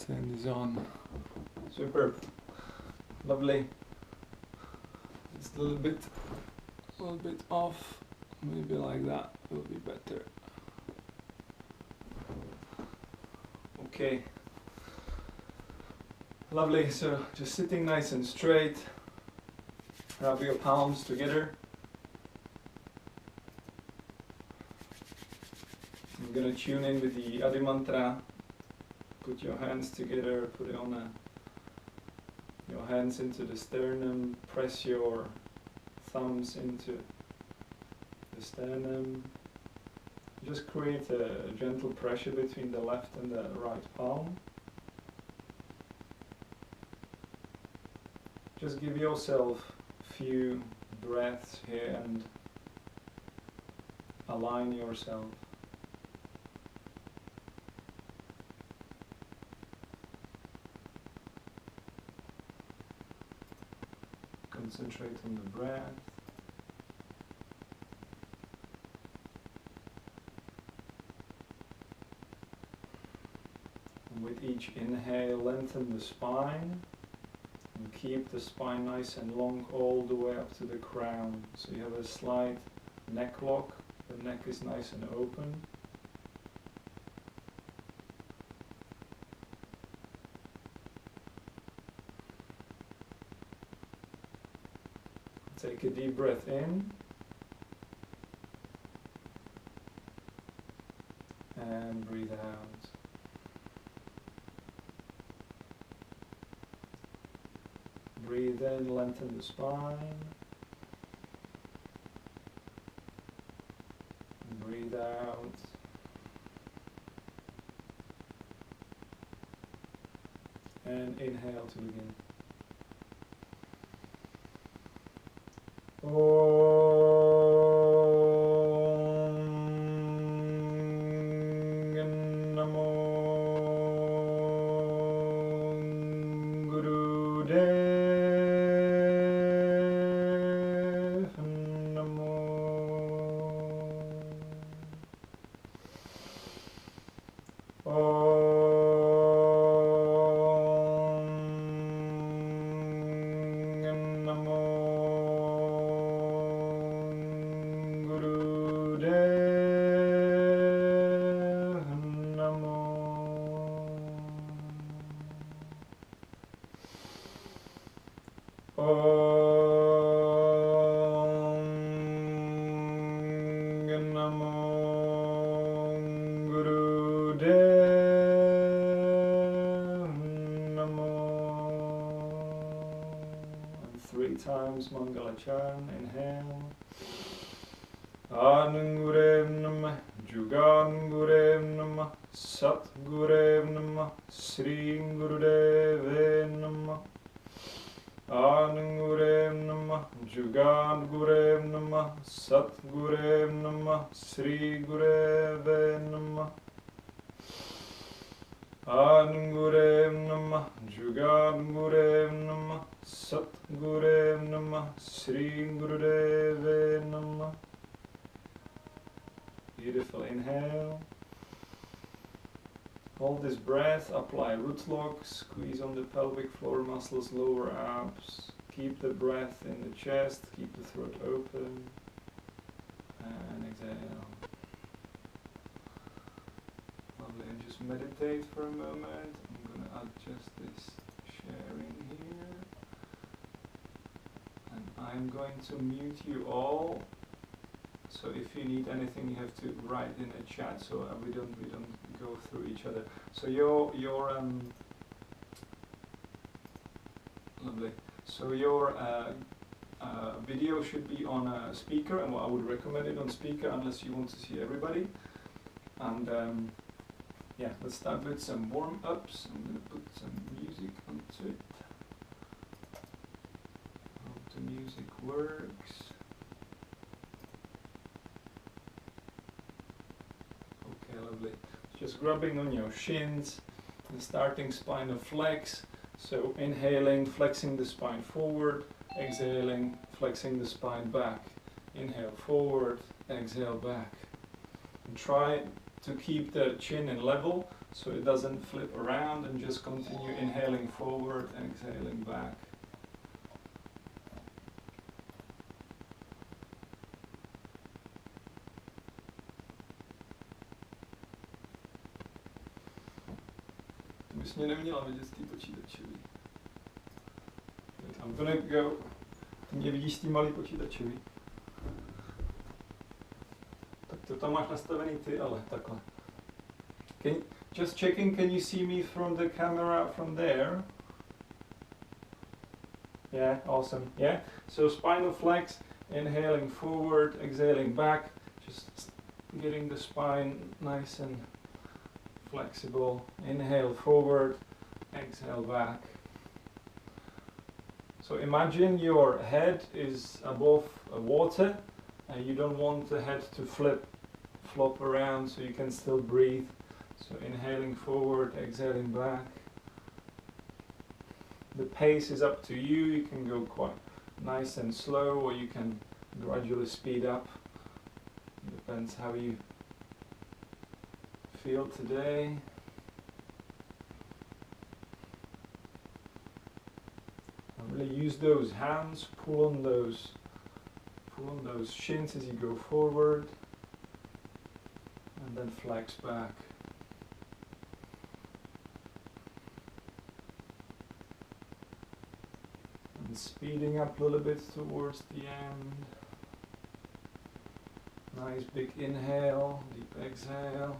Turn this on. Superb. Lovely. Just a little bit off. Maybe like that will be better. Okay. Lovely. So just sitting nice and straight. Rub your palms together. I'm gonna tune in with the Adi mantra. Put your hands together, put it on your hands into the sternum, press your thumbs into the sternum. Just create a gentle pressure between the left and the right palm. Just give yourself a few breaths here and align yourself. Concentrate on the breath. And with each inhale, lengthen the spine and keep the spine nice and long all the way up to the crown. So you have a slight neck lock, the neck is nice and open. Take a deep breath in and breathe out. Breathe in, lengthen the spine. Breathe out. And inhale to begin. Times Mangalachan, inhale. Anangurev Namah, Jugangurev Namah, Satgurev Namah, Sri Gurudeve Namah. Anangurev Namah, Jugangurev Namah, Satgurev Namah, Sri Gureve Namah. Anangurev Namah, Jugangurev Namah, Satgurev Namah, Sri Gurudeve Namah. Beautiful, inhale. Hold this breath, apply root lock, squeeze on the pelvic floor muscles, lower abs. Keep the breath in the chest, keep the throat open. And exhale. Lovely, and just meditate for a moment. I'm going to adjust this sharing here. And I'm going to mute you all. So if you need anything, you have to write in the chat, so we don't go through each other. So your lovely. So your video should be on a speaker, and I would recommend it on speaker unless you want to see everybody. And yeah, let's start with some warm-ups. I'm going to put some music onto it. Hope the music works. Okay, lovely. Just grabbing on your shins, the starting spinal flex. So inhaling, flexing the spine forward, exhaling, flexing the spine back. Inhale forward, exhale back. And try to keep the chin in level so it doesn't flip around, and just continue inhaling forward, exhaling back. To bys mě neměla vidět z té počítačový. I'm gonna go. Ty mě vidíš z té malý počítačový. Tak to tam máš nastavený ty, ale takhle. Just checking, can you see me from the camera from there? Yeah, awesome. Yeah, so spinal flex, inhaling forward, exhaling back, just getting the spine nice and flexible. Inhale forward, exhale back. So imagine your head is above water, and you don't want the head to flop around, so you can still breathe. So inhaling forward, exhaling back. The pace is up to you. You can go quite nice and slow, or you can gradually speed up. Depends how you feel today. And really use those hands, pull on those shins as you go forward, and then flex back. And speeding up a little bit towards the end. Nice big inhale, deep exhale.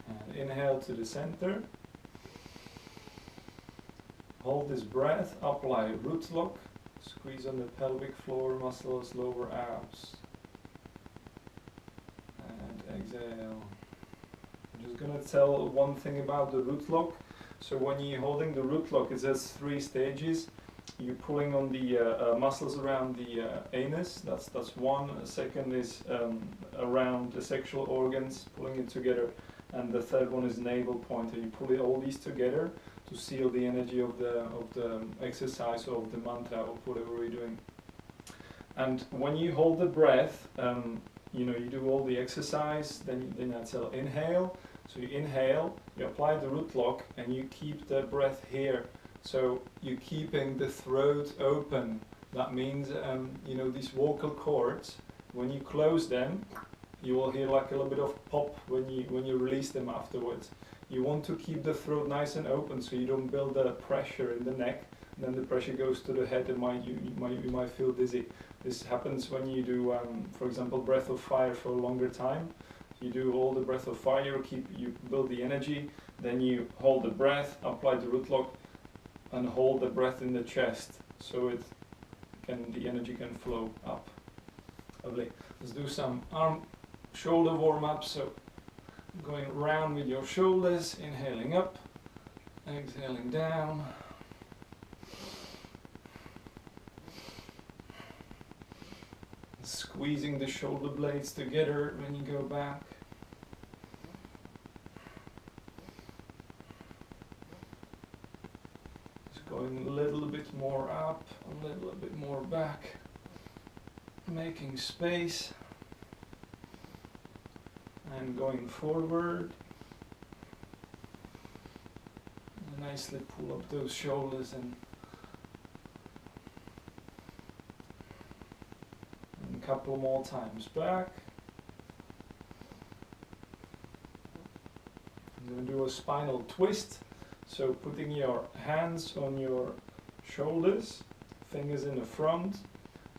And inhale to the center. Hold this breath, apply root lock, squeeze on the pelvic floor muscles, lower abs. And exhale. I'm just gonna tell one thing about the root lock. So when you're holding the root lock, it has 3 stages. You're pulling on the muscles around the anus, that's one. Second is around the sexual organs, pulling it together. And the third one is navel pointer. You pull all these together to seal the energy of the exercise or of the mantra or whatever we're doing. And when you hold the breath, you do all the exercise, then I tell inhale. So you inhale, you apply the root lock, and you keep the breath here. So you're keeping the throat open. That means, these vocal cords, when you close them, you will hear like a little bit of pop when you release them afterwards. You want to keep the throat nice and open so you don't build the pressure in the neck. And then the pressure goes to the head, and you might feel dizzy. This happens when you do, for example, breath of fire for a longer time. You do all the breath of fire, you build the energy, then you hold the breath, apply the root lock, and hold the breath in the chest, so the energy can flow up. Lovely. Let's do some arm shoulder warm up. So going round with your shoulders, inhaling up, exhaling down. Squeezing the shoulder blades together when you go back. Just going a little bit more up, a little bit more back. Making space. And going forward. And nicely pull up those shoulders and couple more times back. I'm going to do a spinal twist. So putting your hands on your shoulders, fingers in the front.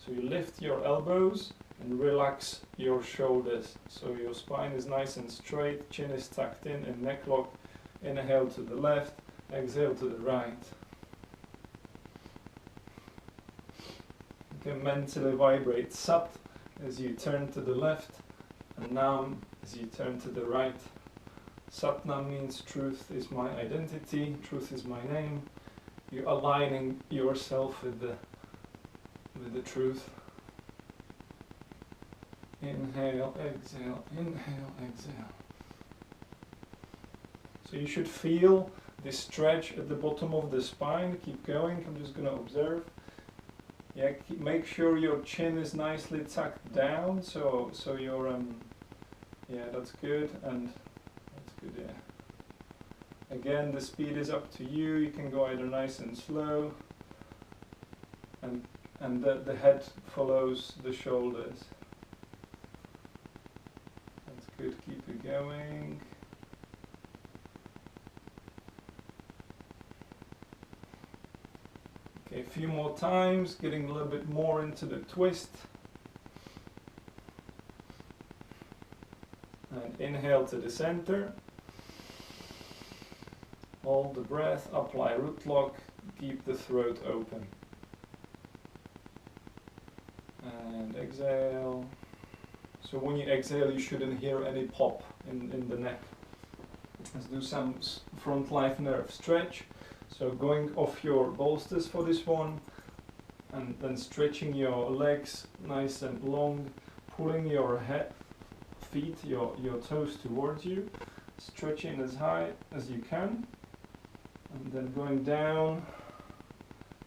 So you lift your elbows and relax your shoulders. So your spine is nice and straight, chin is tucked in and neck lock. Inhale to the left, exhale to the right. You can mentally vibrate Sat as you turn to the left, and Nam as you turn to the right. Sat Nam means truth is my identity, truth is my name. You're aligning yourself with the truth. Inhale, exhale, inhale, exhale. So you should feel this stretch at the bottom of the spine. Keep going, I'm just going to observe. Yeah, make sure your chin is nicely tucked down, so your yeah, that's good, and that's good, yeah. Again, the speed is up to you. You can go either nice and slow, and the head follows the shoulders. That's good, keep it going. Okay, a few more times, getting a little bit more into the twist. And inhale to the center. Hold the breath, apply root lock, keep the throat open. And exhale. So when you exhale, you shouldn't hear any pop in the neck. Let's do some front life nerve stretch. So going off your bolsters for this one, and then stretching your legs nice and long, pulling your feet, your toes towards you, stretching as high as you can, and then going down,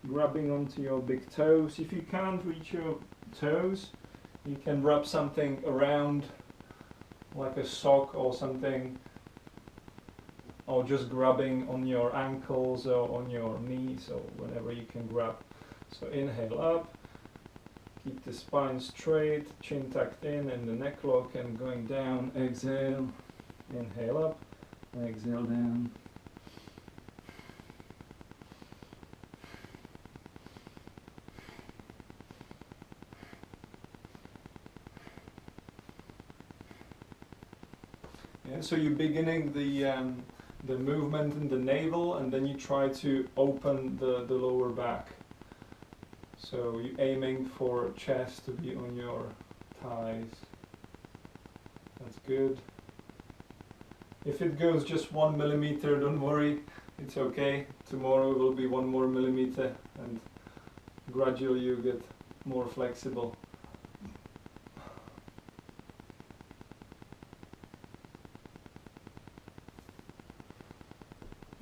grabbing onto your big toes. If you can't reach your toes, you can wrap something around, like a sock or something, or just grabbing on your ankles or on your knees or whenever you can grab. So inhale up, keep the spine straight, chin tucked in and the neck lock, and going down, exhale, inhale up, exhale down. Yeah, so you're beginning the movement in the navel, and then you try to open the lower back. So you're aiming for chest to be on your thighs. That's good. If it goes just 1 millimeter, don't worry, it's okay. Tomorrow will be 1 more millimeter, and gradually you get more flexible.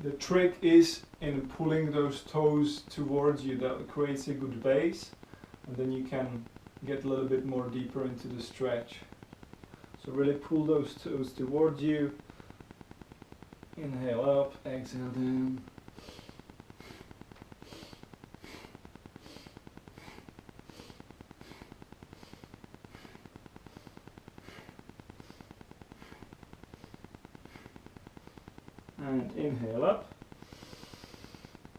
The trick is in pulling those toes towards you. That creates a good base, and then you can get a little bit more deeper into the stretch. So really pull those toes towards you. Inhale up, exhale down. And inhale up.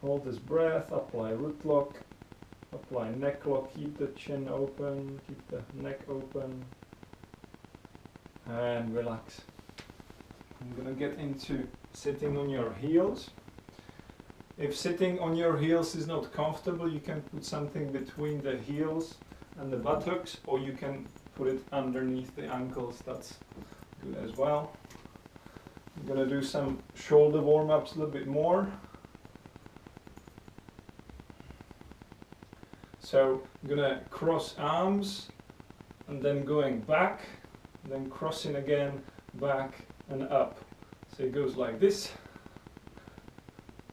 Hold this breath, apply root lock, apply neck lock, keep the chin open, keep the neck open, and relax. I'm gonna get into sitting on your heels. If sitting on your heels is not comfortable, you can put something between the heels and the buttocks, or you can put it underneath the ankles. That's good as well. I'm gonna do some shoulder warm-ups a little bit more. So I'm gonna cross arms and then going back, then crossing again, back and up. So it goes like this.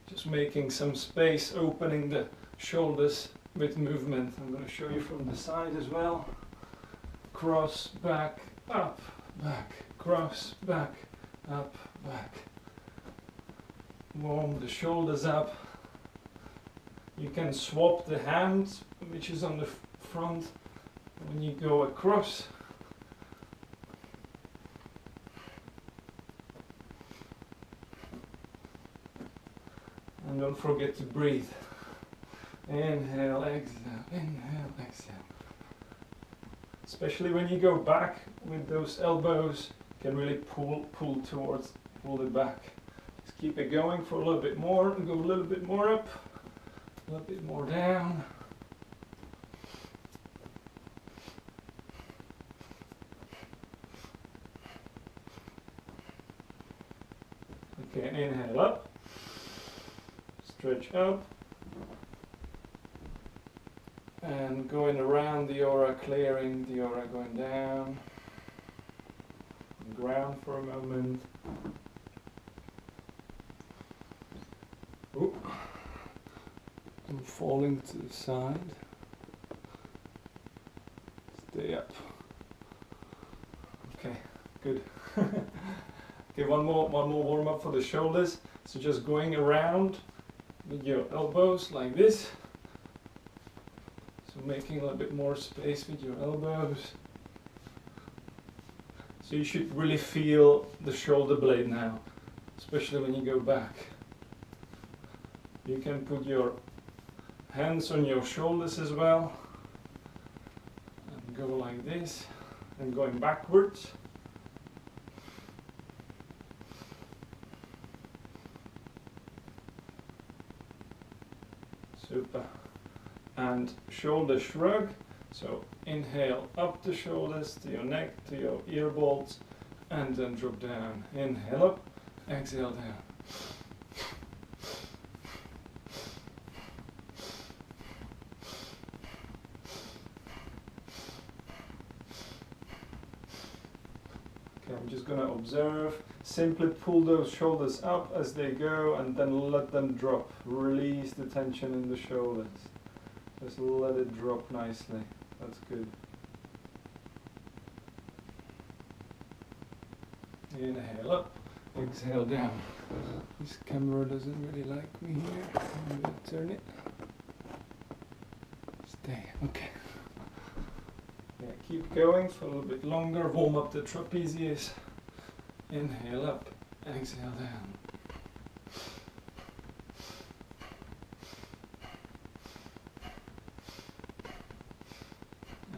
Just making some space, opening the shoulders with movement. I'm going to show you from the side as well. Cross, back, up, back, cross, back, up, back. Warm the shoulders up. You can swap the hands, which is on the front, when you go across. And don't forget to breathe. Inhale, exhale, inhale, exhale. Especially when you go back with those elbows, you can really pull it back. Just keep it going for a little bit more, and go a little bit more up, a little bit more down. Okay, inhale up. Stretch up, and going around the aura, clearing the aura, going down, ground for a moment. Ooh. I'm falling to the side. Okay, good. Okay, one more warm up for the shoulders. So just going around with your elbows like this. So making a little bit more space with your elbows. So you should really feel the shoulder blade now, especially when you go back. You can put your hands on your shoulders as well and go like this and going backwards. Super. And shoulder shrug. So inhale up the shoulders to your neck, to your ear bolts, and then drop down. Inhale up, exhale down. Okay, I'm just going to observe. Simply pull those shoulders up as they go and then let them drop. Release the tension in the shoulders. Just let it drop nicely. That's good. Inhale up, exhale down. This camera doesn't really like me here. I'm gonna turn it. Stay. Okay. Yeah, keep going for a little bit longer. Warm up the trapezius. Inhale up, exhale down.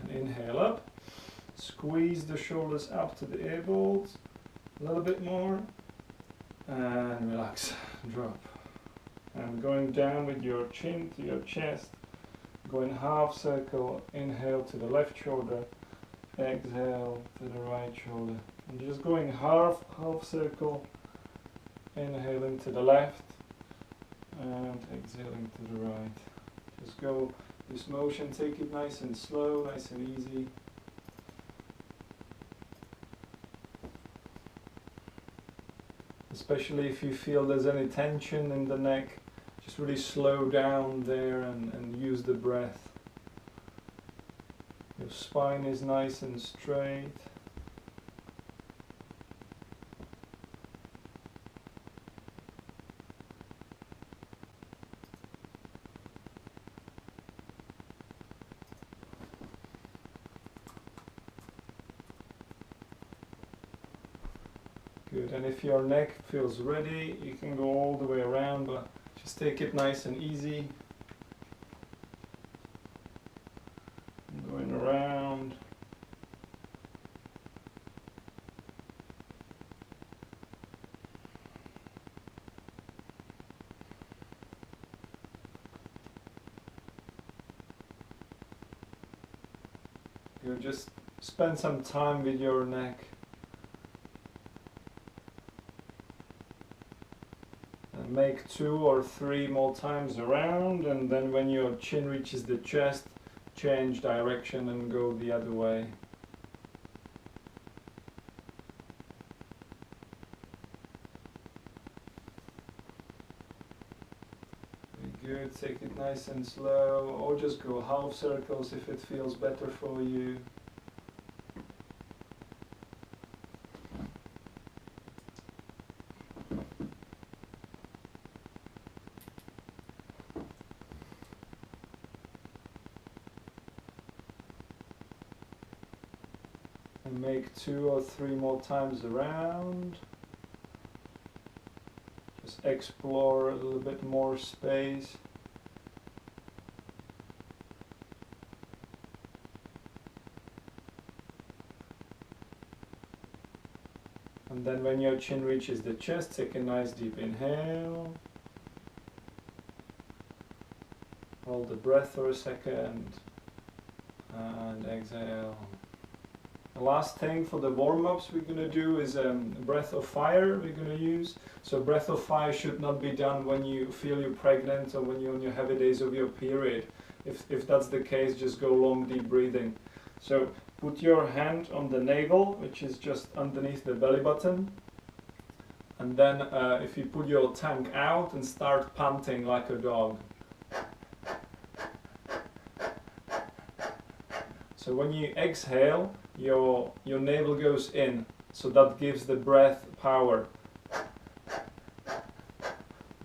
And inhale up. Squeeze the shoulders up to the ear bolts. A little bit more. And relax. Drop. And going down with your chin to your chest. Going half circle. Inhale to the left shoulder. Exhale to the right shoulder. And just going half circle, inhaling to the left and exhaling to the right. Just go this motion, take it nice and slow, nice and easy. Especially if you feel there's any tension in the neck, just really slow down there and use the breath. Your spine is nice and straight. Good, and if your neck feels ready, you can go all the way around, but just take it nice and easy. Going around. You just spend some time with your neck. Make 2 or 3 more times around, and then when your chin reaches the chest, change direction and go the other way. Very good, take it nice and slow, or just go half circles if it feels better for you. And make 2 or 3 more times around. Just explore a little bit more space. And then when your chin reaches the chest, take a nice deep inhale. Hold the breath for a second. And exhale. The last thing for the warm-ups we're going to do is breath of fire we're going to use. So breath of fire should not be done when you feel you're pregnant or when you're on your heavy days of your period. If that's the case, just go long deep breathing. So put your hand on the navel, which is just underneath the belly button. And then if you put your tongue out and start panting like a dog. So when you exhale, your navel goes in, so that gives the breath power. I'm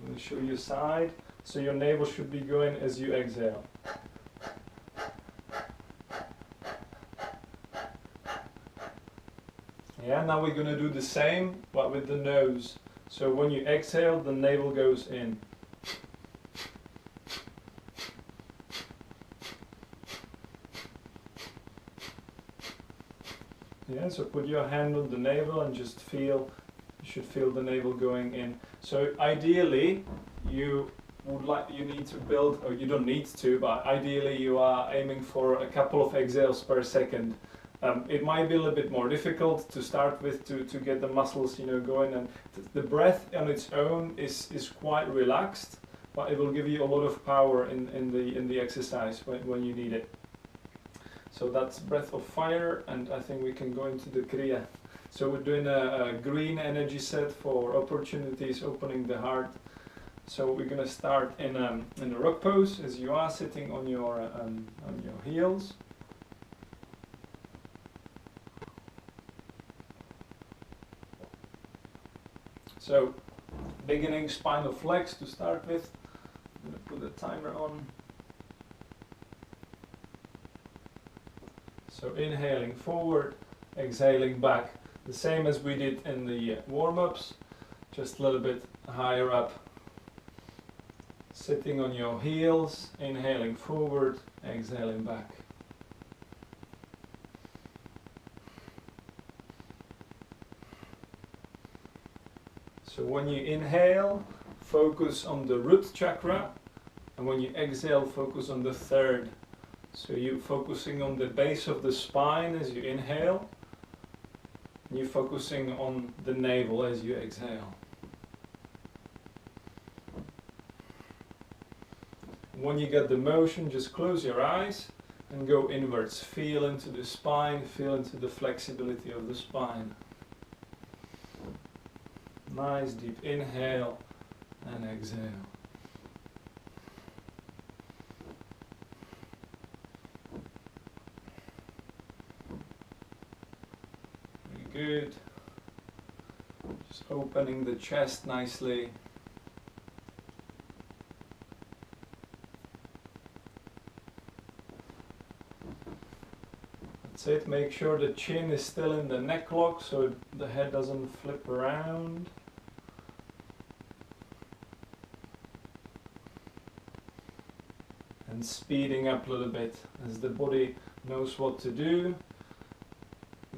going to show you side, so your navel should be going as you exhale. Yeah, now we're going to do the same, but with the nose. So when you exhale, the navel goes in. Yeah, so put your hand on the navel and just feel, you should feel the navel going in. So ideally, you need to build, or you don't need to, but ideally you are aiming for a couple of exhales per second. It might be a little bit more difficult to start with to get the muscles, you know, going, and the breath on its own is quite relaxed, but it will give you a lot of power in the exercise when you need it. So that's breath of fire, and I think we can go into the Kriya. So we're doing a green energy set for opportunities, opening the heart. So we're going to start in a rock pose, as you are sitting on your heels. So beginning spinal flex to start with. I'm going to put the timer on. So inhaling forward, exhaling back. The same as we did in the warm-ups, just a little bit higher up. Sitting on your heels, inhaling forward, exhaling back. So when you inhale, focus on the root chakra, and when you exhale, focus on the third. So you're focusing on the base of the spine as you inhale, and you're focusing on the navel as you exhale. When you get the motion, just close your eyes and go inwards. Feel into the spine, feel into the flexibility of the spine. Nice deep inhale and exhale. Very good. Just opening the chest nicely. That's it. Make sure the chin is still in the neck lock so the head doesn't flip around. And speeding up a little bit as the body knows what to do.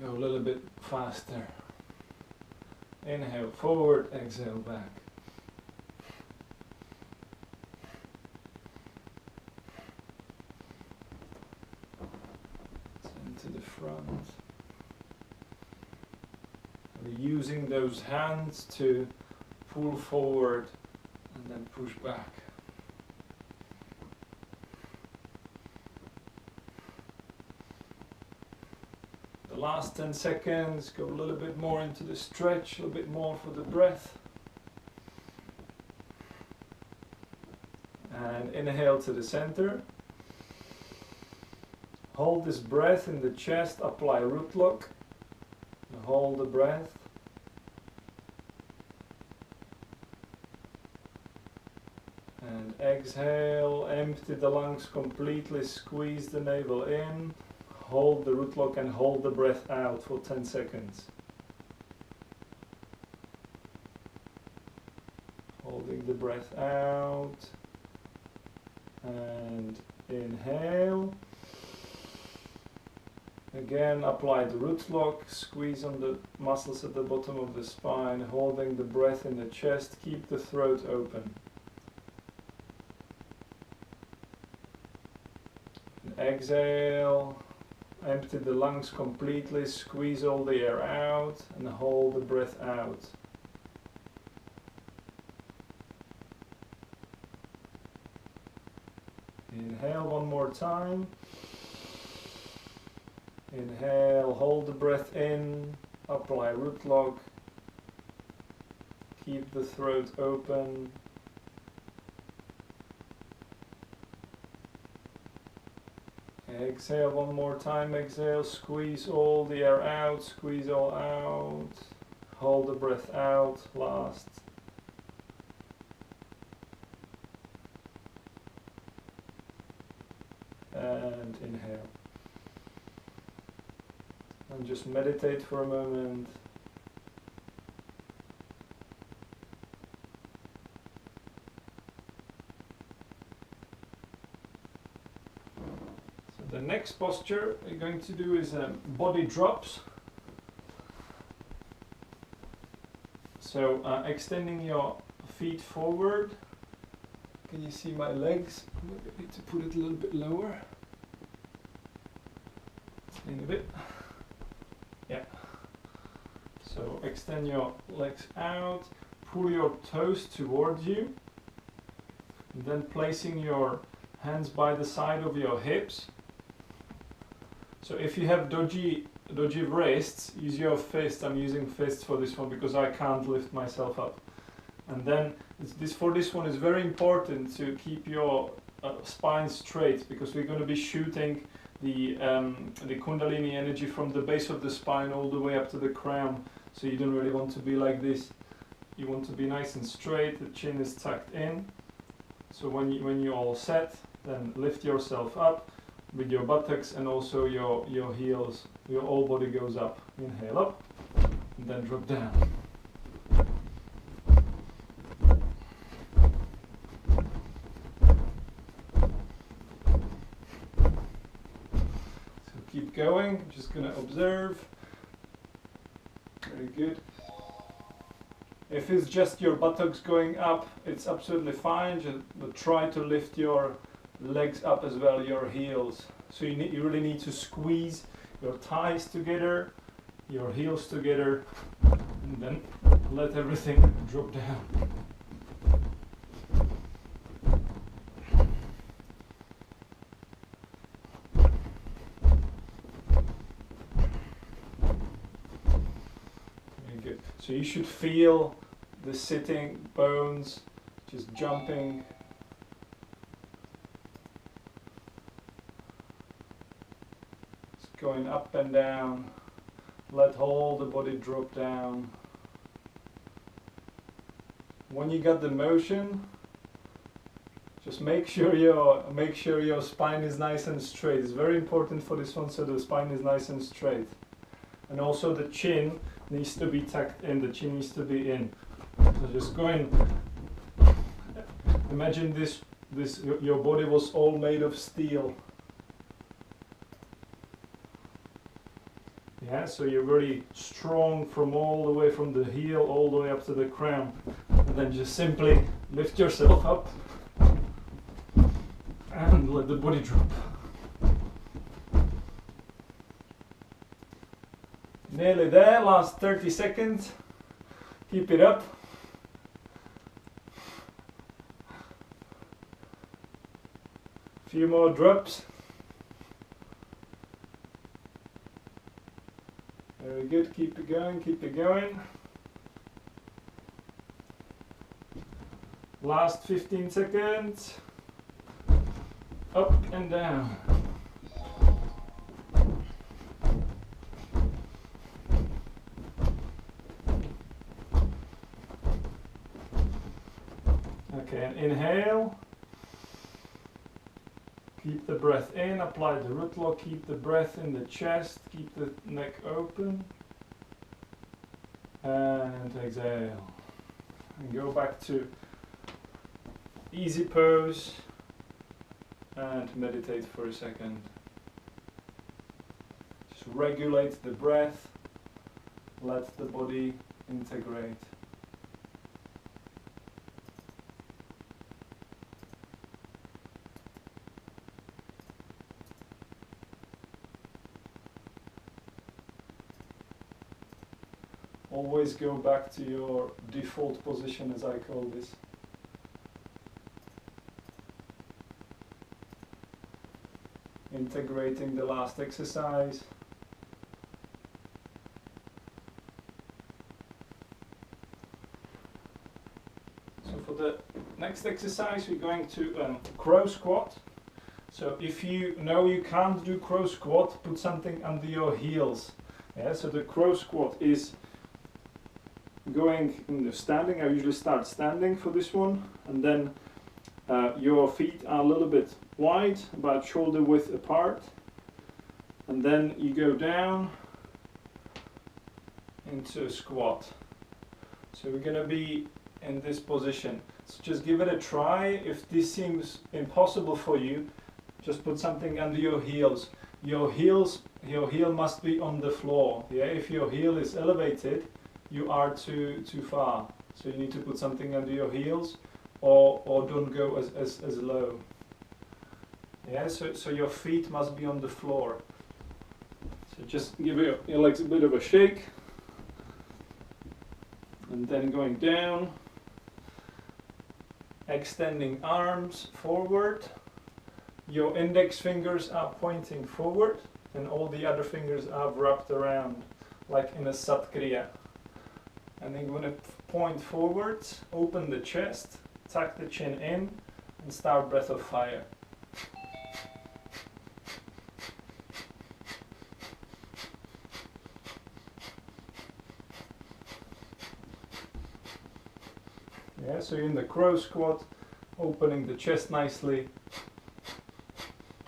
Go a little bit faster. Inhale forward, exhale back. Into the front. And using those hands to pull forward and then push back. Last 10 seconds, go a little bit more into the stretch, a little bit more for the breath. And inhale to the center. Hold this breath in the chest, apply root lock. Hold the breath. And exhale, empty the lungs completely, squeeze the navel in. Hold the root lock and hold the breath out for 10 seconds. Holding the breath out. And inhale. Again, apply the root lock, squeeze on the muscles at the bottom of the spine, holding the breath in the chest, keep the throat open. And exhale. Empty the lungs completely, squeeze all the air out and hold the breath out. Inhale one more time. Inhale, hold the breath in, apply root lock, keep the throat open. Exhale one more time, exhale, squeeze all the air out, squeeze all out. Hold the breath out, last. And inhale. And just meditate for a moment. The next posture we're going to do is body drops. So extending your feet forward. Can you see my legs? Maybe I need to put it a little bit lower. In a bit. Yeah. So extend your legs out, pull your toes towards you, and then placing your hands by the side of your hips. So if you have dodgy wrists, use your fists. I'm using fists for this one because I can't lift myself up. And then for this one is very important to keep your spine straight, because we're going to be shooting the Kundalini energy from the base of the spine all the way up to the crown. So you don't really want to be like this. You want to be nice and straight. The chin is tucked in. So when you're all set, then lift yourself up with your buttocks and also your heels. Your whole body goes up. Inhale up and then drop down. So keep going. I'm just going to observe. Very good. If it's just your buttocks going up, it's absolutely fine. Just try to lift your legs up as well, your heels. So you really need to squeeze your thighs together, your heels together, and then let everything drop down. Very good. So you should feel the sitting bones just jumping. Going up and down. Let all the body drop down. When you got the motion, just make sure your spine is nice and straight. It's very important for this one, so the spine is nice and straight. And also the chin needs to be tucked in. The chin needs to be in. So just go in. Imagine your body was all made of steel. Yeah, so you're very strong from all the way from the heel all the way up to the crown. And then just simply lift yourself up and let the body drop. Nearly there, last 30 seconds. Keep it up. Few more drops. Very good, keep it going, keep it going. Last 15 seconds. Up and down. Okay, and inhale. Keep the breath in, apply the root lock, keep the breath in the chest, keep the neck open. And exhale. And go back to easy pose and meditate for a second. Just regulate the breath, let the body integrate. Always go back to your default position, as I call this. Integrating the last exercise. So for the next exercise we're going to crow squat. So if you know you can't do crow squat, put something under your heels. Yeah, so the crow squat is going in the standing. I usually start standing for this one, and then your feet are a little bit wide, about shoulder width apart, and then you go down into a squat. So we're going to be in this position. So just give it a try. If this seems impossible for you, just put something under your heels. Your heel must be on the floor. Yeah, if your heel is elevated, you are too far. So you need to put something under your heels, or don't go as low. Yeah, so your feet must be on the floor. So just give your legs a bit of a shake, and then going down, extending arms forward. Your index fingers are pointing forward, and all the other fingers are wrapped around, like in a Satkriya. And then you're going to point forwards, open the chest, tuck the chin in, and start breath of fire. Yeah, so you're in the crow squat, opening the chest nicely,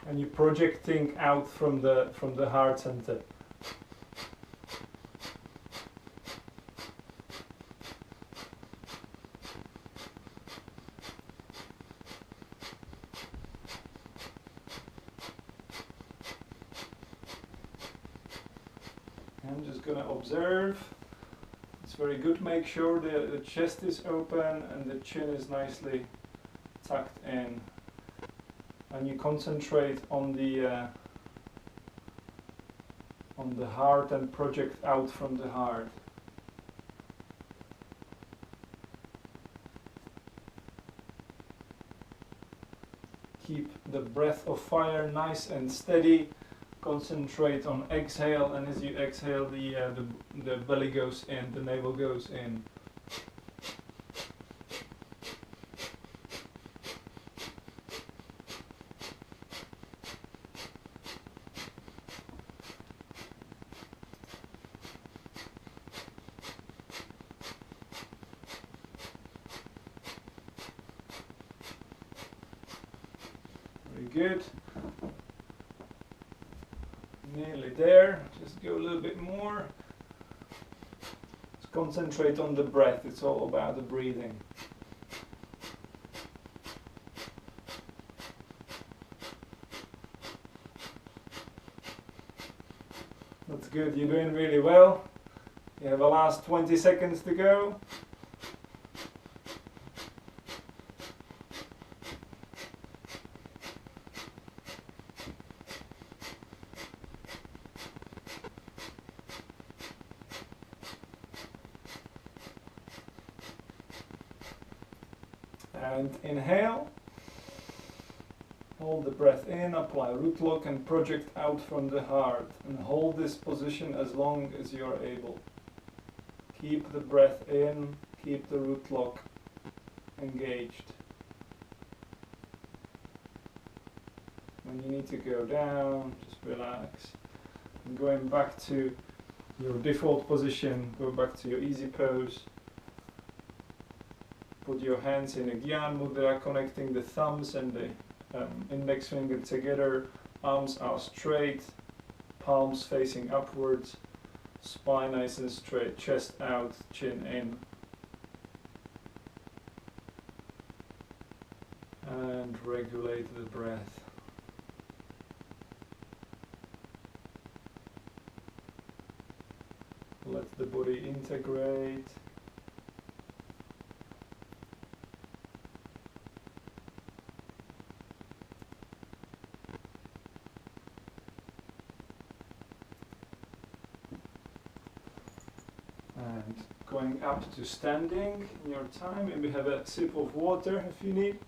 and you're projecting out from the heart center. I'm just gonna observe. It's very good. Make sure the chest is open and the chin is nicely tucked in, and you concentrate on the heart and project out from the heart. Keep the breath of fire nice and steady. Concentrate on exhale, and as you exhale, the belly goes in, the navel goes in. Very good. Nearly there, just go a little bit more. Just concentrate on the breath, it's all about the breathing. That's good, you're doing really well. You have the last 20 seconds to go. And inhale, hold the breath in, apply root lock and project out from the heart, and hold this position as long as you are able. Keep the breath in, keep the root lock engaged. When you need to go down, just relax. And going back to your default position, go back to your easy pose. Put your hands in a Gyan Mudra, connecting the thumbs and the index finger together. Arms are straight, palms facing upwards, spine nice and straight, chest out, chin in. And regulate the breath. Let the body integrate. And going up to standing in your time, maybe have a sip of water if you need.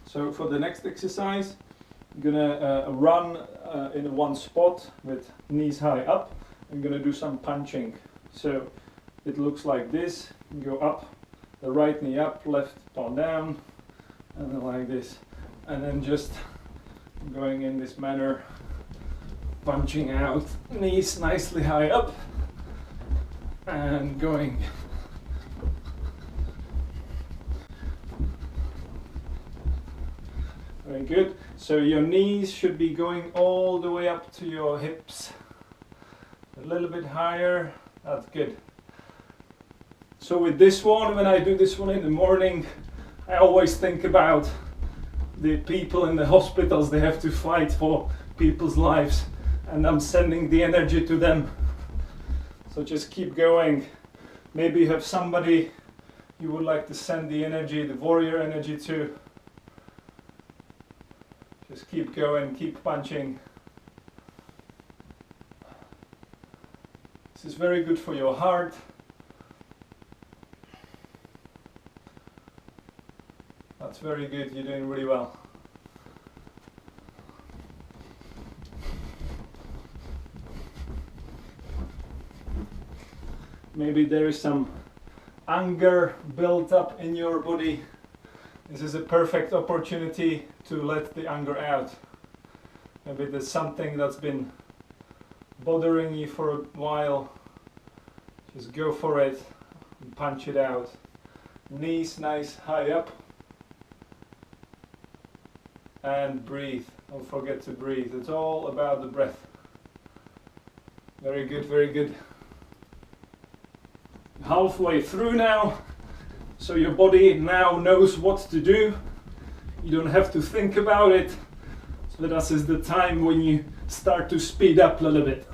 So for the next exercise, I'm gonna run in one spot with knees high up. I'm gonna do some punching. So it looks like this. Go up, the right knee up, left palm down, and then like this. And then just going in this manner, punching out, knees nicely high up, and going. Very good. So your knees should be going all the way up to your hips. A little bit higher. That's good. So with this one, when I do this one in the morning, I always think about the people in the hospitals. They have to fight for people's lives, and I'm sending the energy to them. So just keep going. Maybe you have somebody you would like to send the energy, the warrior energy to. Just keep going, keep punching. This is very good for your heart. That's very good, you're doing really well. Maybe there is some anger built up in your body. This is a perfect opportunity to let the anger out. Maybe there's something that's been bothering you for a while. Just go for it and punch it out. Knees nice high up. And breathe. Don't forget to breathe. It's all about the breath. Very good, very good. Halfway through now. So your body now knows what to do. You don't have to think about it. So this is the time when you start to speed up a little bit.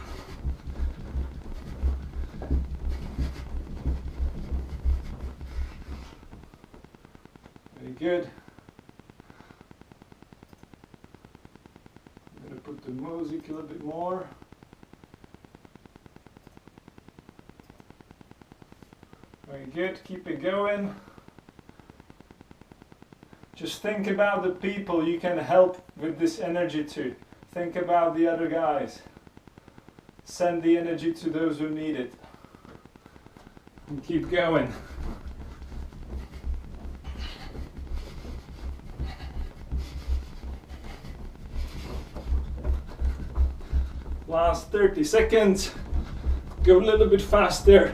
Very good. I'm going to put the music a little bit more. Very good, keep it going. Just think about the people you can help with this energy to. Think about the other guys. Send the energy to those who need it. And keep going. Last 30 seconds. Go a little bit faster.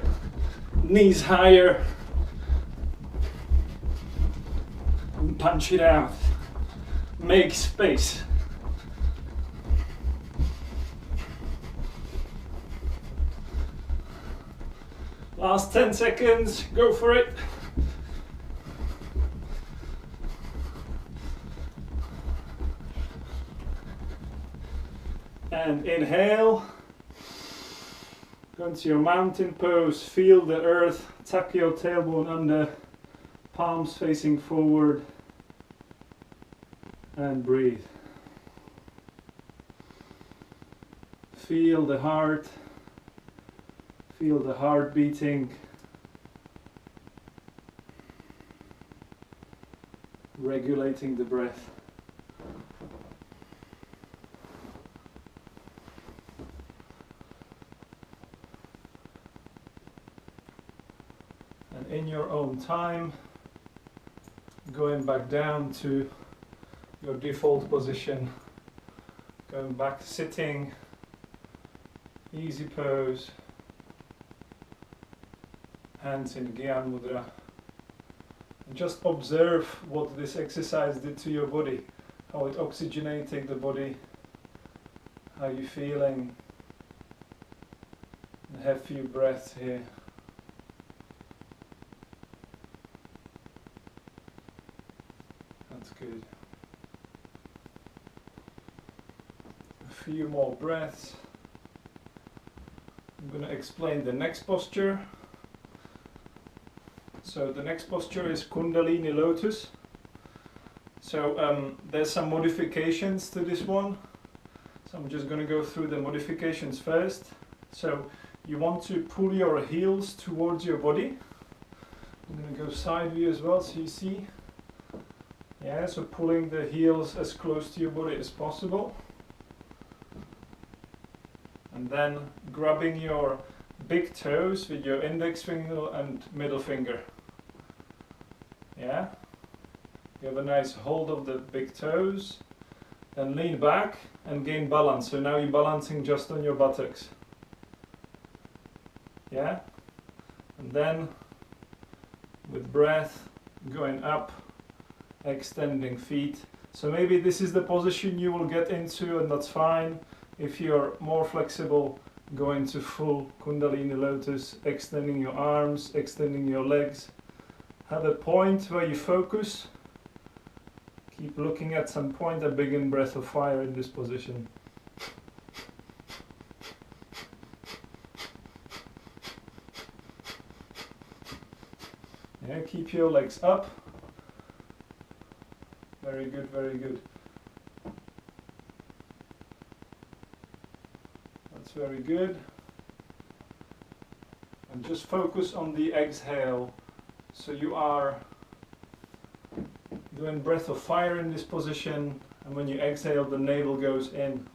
Knees higher. And punch it out. Make space. Last 10 seconds. Go for it. And inhale. Go into your mountain pose, feel the earth, tuck your tailbone under, palms facing forward, and breathe. Feel the heart beating. Regulating the breath. In your own time, going back down to your default position, going back sitting, easy pose, hands in Gyan Mudra, and just observe what this exercise did to your body, how it oxygenated the body, how you're feeling, and have a few breaths here. That's good. A few more breaths. I'm going to explain the next posture. So the next posture is Kundalini Lotus. So there's some modifications to this one. So I'm just going to go through the modifications first. So you want to pull your heels towards your body. I'm going to go side view as well so you see. Yeah, so pulling the heels as close to your body as possible. And then grabbing your big toes with your index finger and middle finger. Yeah? You have a nice hold of the big toes. Then lean back and gain balance. So now you're balancing just on your buttocks. Yeah? And then with breath going up, extending feet. So maybe this is the position you will get into, and that's fine. If you're more flexible, go into full Kundalini Lotus, extending your arms, extending your legs. Have a point where you focus. Keep looking at some point, a big breath of fire in this position. Yeah, keep your legs up. Very good, very good. That's very good. And just focus on the exhale. So you are doing breath of fire in this position, and when you exhale, the navel goes in.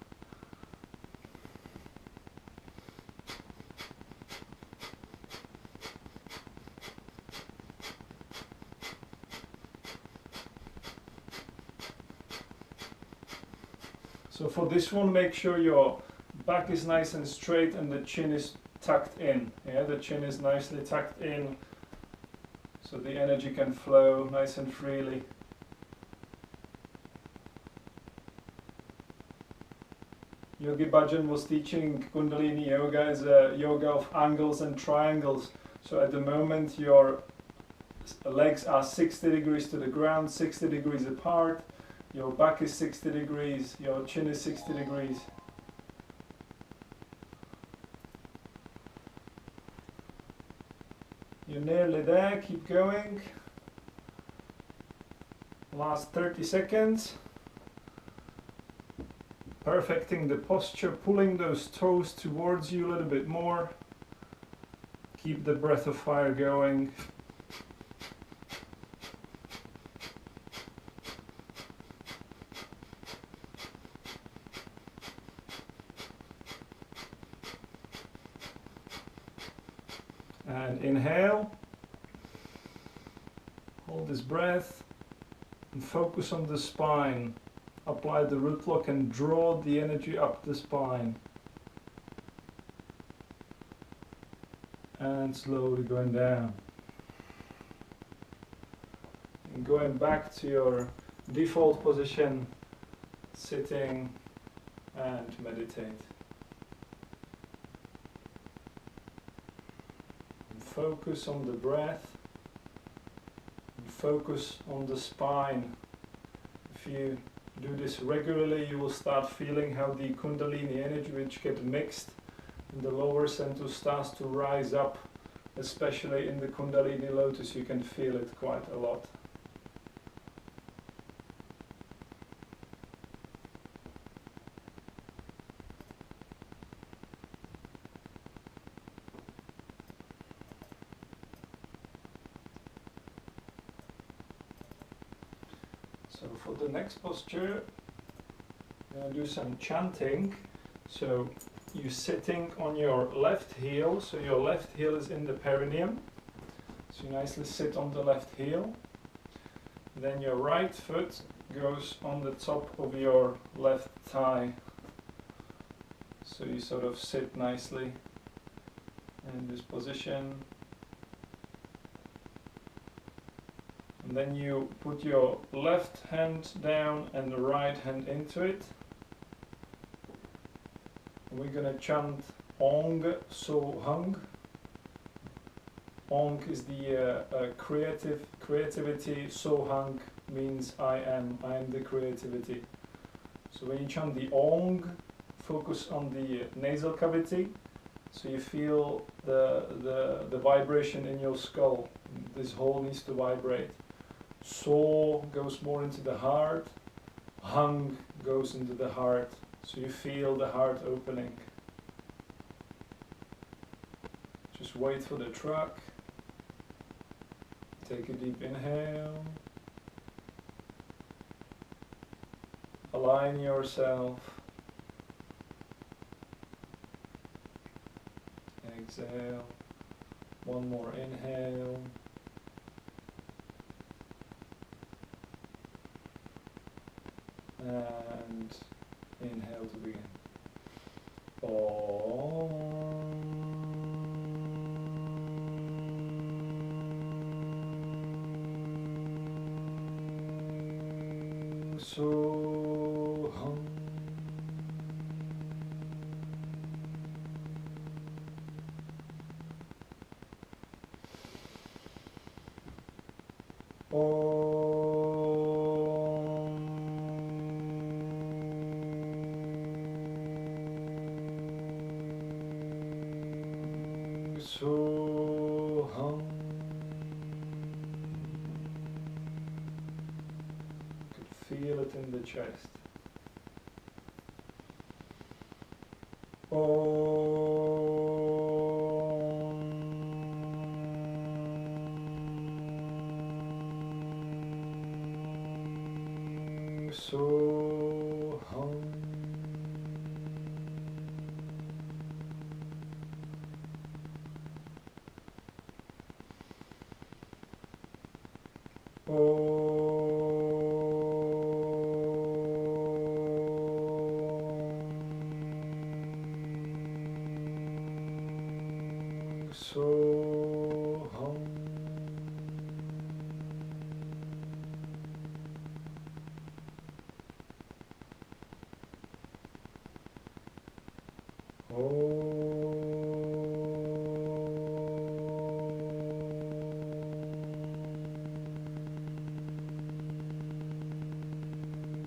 So for this one, make sure your back is nice and straight and the chin is tucked in. Yeah, the chin is nicely tucked in, so the energy can flow nice and freely. Yogi Bhajan was teaching Kundalini Yoga as a yoga of angles and triangles. So at the moment your legs are 60 degrees to the ground, 60 degrees apart. Your back is 60 degrees, your chin is 60 degrees. You're nearly there, keep going. Last 30 seconds. Perfecting the posture, pulling those toes towards you a little bit more. Keep the breath of fire going. And inhale. Hold this breath and focus on the spine. Apply the root lock and draw the energy up the spine. And slowly going down. And going back to your default position, sitting and meditate. And focus on the breath. And focus on the spine. If you do this regularly, you will start feeling how the Kundalini energy, which gets mixed in the lower center, starts to rise up. Especially in the Kundalini Lotus, you can feel it quite a lot. So for the next posture, I'm going to do some chanting. So you're sitting on your left heel, so your left heel is in the perineum. So you nicely sit on the left heel. Then your right foot goes on the top of your left thigh. So you sort of sit nicely in this position. And then you put your left hand down and the right hand into it. We're going to chant Ong So Hung. Ong is the creativity. So Hung means I am the creativity. So when you chant the Ong, focus on the nasal cavity. So you feel the vibration in your skull. This hole needs to vibrate. So goes more into the heart. Hung goes into the heart. So you feel the heart opening. Just wait for the truck. Take a deep inhale. Align yourself. exhale. One more inhale. And inhale to begin. Soham. Soham. Feel it in the chest. Soham. Soham.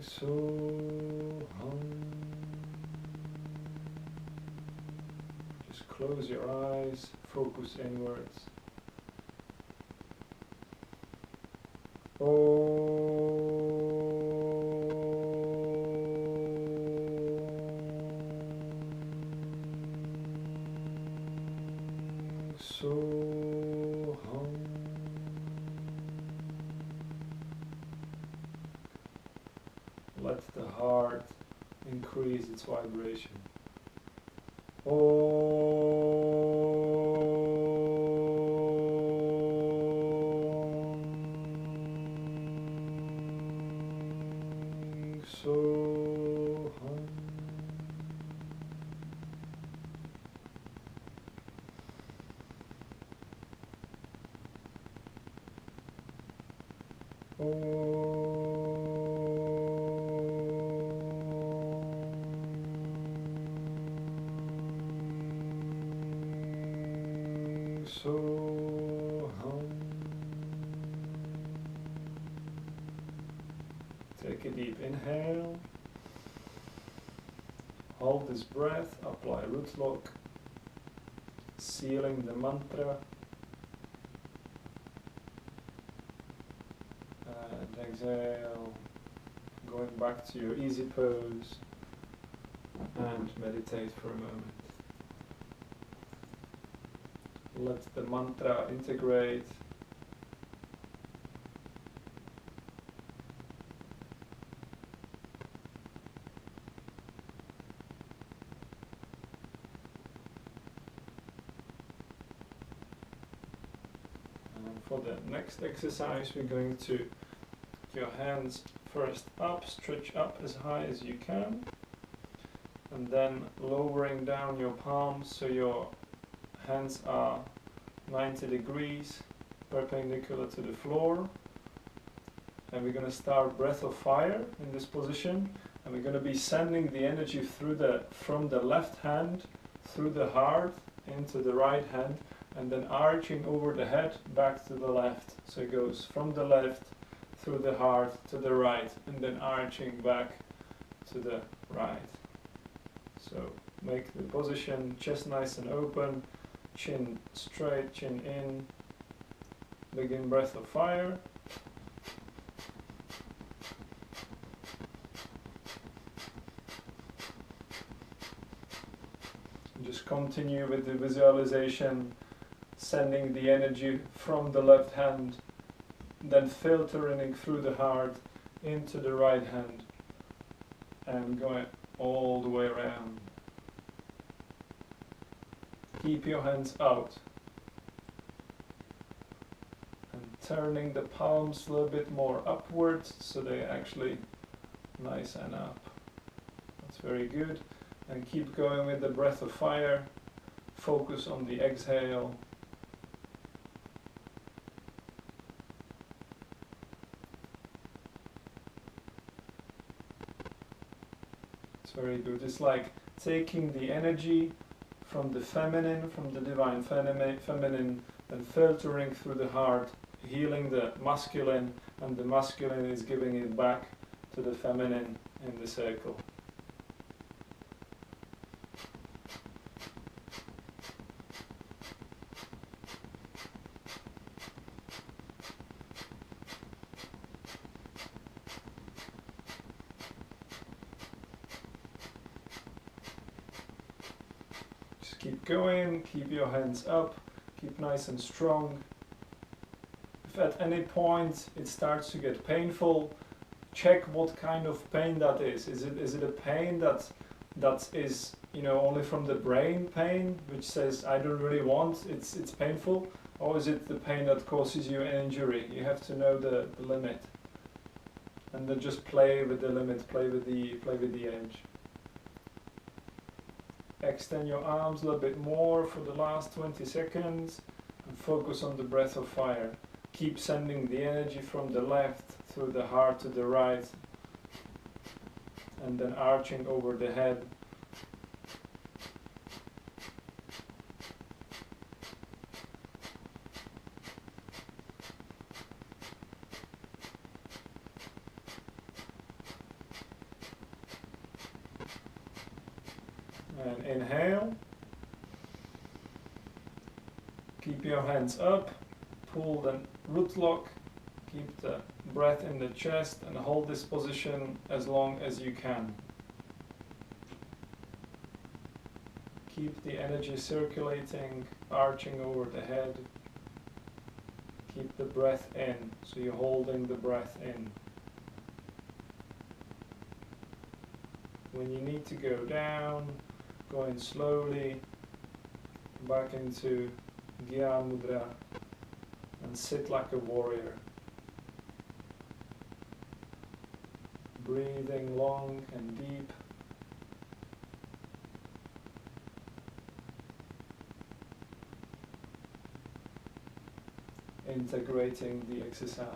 Soham. Just close your eyes, focus inwards. Soham. Let the heart increase its vibration. Soham. Soham. Take a deep inhale. Hold this breath, apply root lock, sealing the mantra. And exhale, going back to your easy pose and meditate for a moment. Let the mantra integrate. And for the next exercise, we're going to put your hands first up, stretch up as high as you can, and then lowering down your palms so your hands are 90 degrees perpendicular to the floor. And we're going to start breath of fire in this position, and we're going to be sending the energy from the left hand through the heart into the right hand, and then arching over the head back to the left. So it goes from the left through the heart to the right, and then arching back to the right. So make the position, chest nice and open, chin straight, chin in. Begin breath of fire. Just continue with the visualization, sending the energy from the left hand, then filtering through the heart into the right hand, and going all the way around. Keep your hands out. And turning the palms a little bit more upwards so they're actually nice and up. That's very good. And keep going with the breath of fire. Focus on the exhale. It's very good. It's like taking the energy from the feminine, from the divine feminine, and filtering through the heart, healing the masculine, and the masculine is giving it back to the feminine in the circle. Keep going, keep your hands up, keep nice and strong. If at any point it starts to get painful, check what kind of pain that is. Is it a pain that is, you know, only from the brain pain, which says I don't really want, it's painful, or is it the pain that causes you an injury? You have to know the limit, and then just play with the limit, play with the edge. Extend your arms a little bit more for the last 20 seconds and focus on the breath of fire. Keep sending the energy from the left through the heart to the right and then arching over the head. And inhale, keep your hands up, pull the root lock, keep the breath in the chest and hold this position as long as you can. Keep the energy circulating, arching over the head. Keep the breath in, so you're holding the breath in. When you need to go down, going slowly back into Gyan Mudra and sit like a warrior. Breathing long and deep. Integrating the exercise.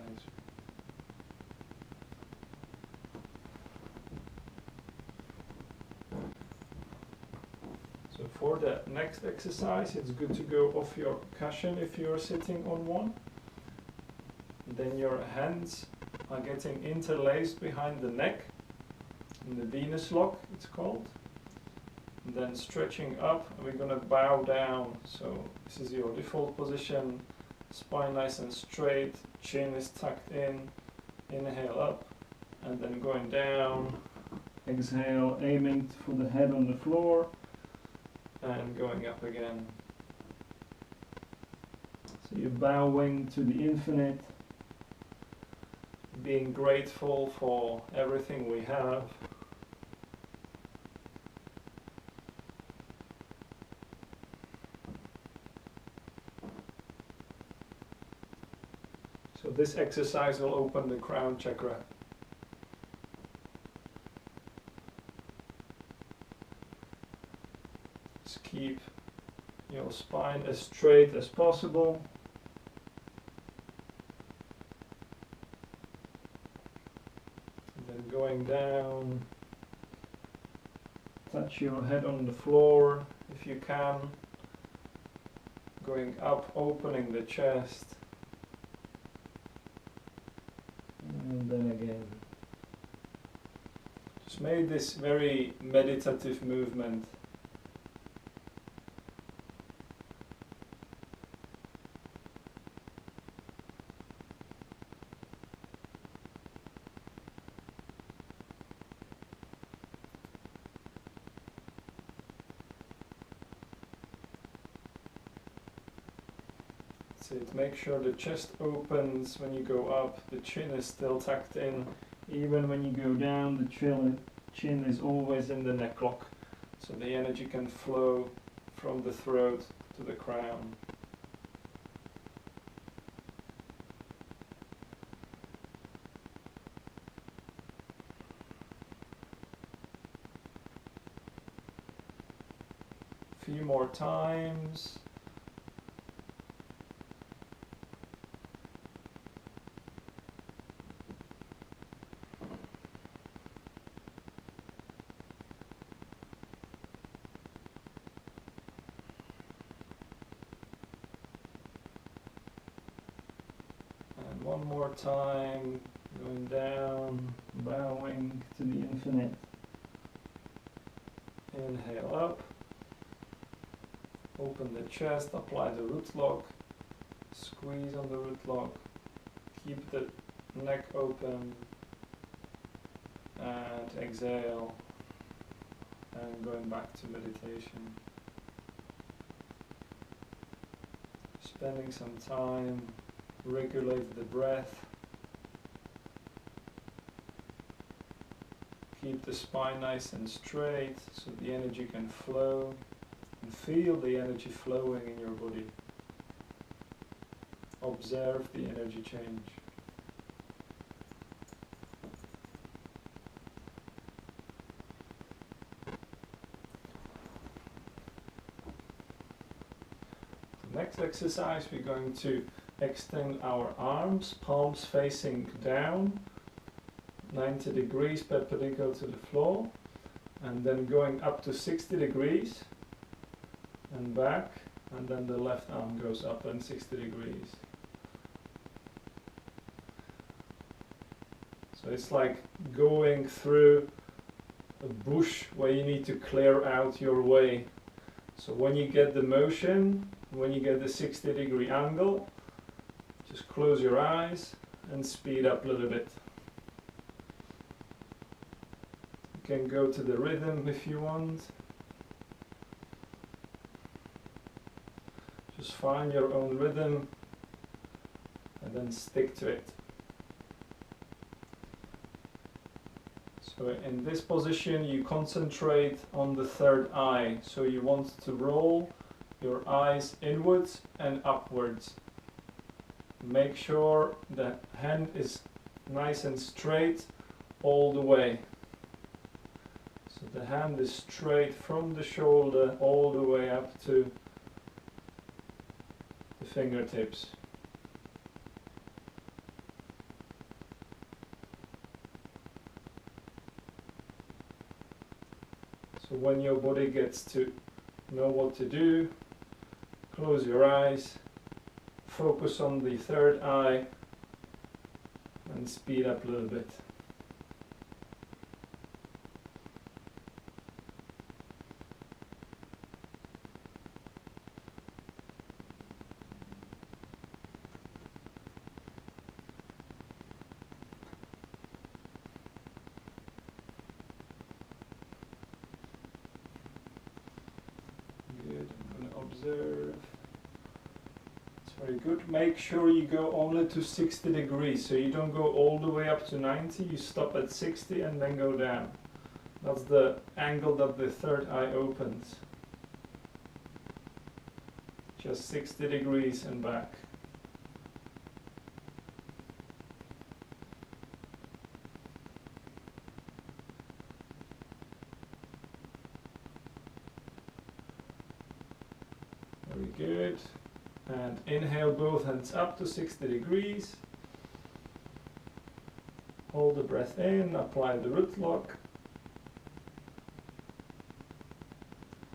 So for the next exercise, it's good to go off your cushion if you're sitting on one. Then your hands are getting interlaced behind the neck, in the Venus lock it's called. And then stretching up, we're going to bow down. So this is your default position, spine nice and straight, chin is tucked in, inhale up, and then going down, exhale, aiming for the head on the floor, and going up again. So you're bowing to the infinite, being grateful for everything we have. So this exercise will open the crown chakra. Just keep your spine as straight as possible. And then going down, touch your head on the floor if you can. Going up, opening the chest. And then again. Just make this very meditative movement. Make sure the chest opens when you go up, the chin is still tucked in. Even when you go down, the chin is always in the neck lock, so the energy can flow from the throat to the crown. Few more times. And one more time, going down, bowing to the infinite. Inhale up. Open the chest, apply the root lock, squeeze on the root lock, keep the neck open, and exhale, and going back to meditation. Spending some time, regulate the breath, keep the spine nice and straight so the energy can flow. And feel the energy flowing in your body. Observe the energy change. The next exercise, we're going to extend our arms, palms facing down, 90 degrees perpendicular to the floor, and then going up to 60 degrees. And back, and then the left arm goes up and 60 degrees. So it's like going through a bush where you need to clear out your way. So when you get the motion, when you get the 60-degree angle, just close your eyes and speed up a little bit. You can go to the rhythm if you want. Just find your own rhythm and then stick to it. So in this position you concentrate on the third eye. So you want to roll your eyes inwards and upwards. Make sure the hand is nice and straight all the way. So the hand is straight from the shoulder all the way up to the fingertips. So when your body gets to know what to do, close your eyes, focus on the third eye and speed up a little bit. Observe. It's very good. Make sure you go only to 60 degrees, so you don't go all the way up to 90, you stop at 60 and then go down. That's the angle that the third eye opens. Just 60 degrees and back. Very good. And inhale both hands up to 60 degrees. Hold the breath in, apply the root lock.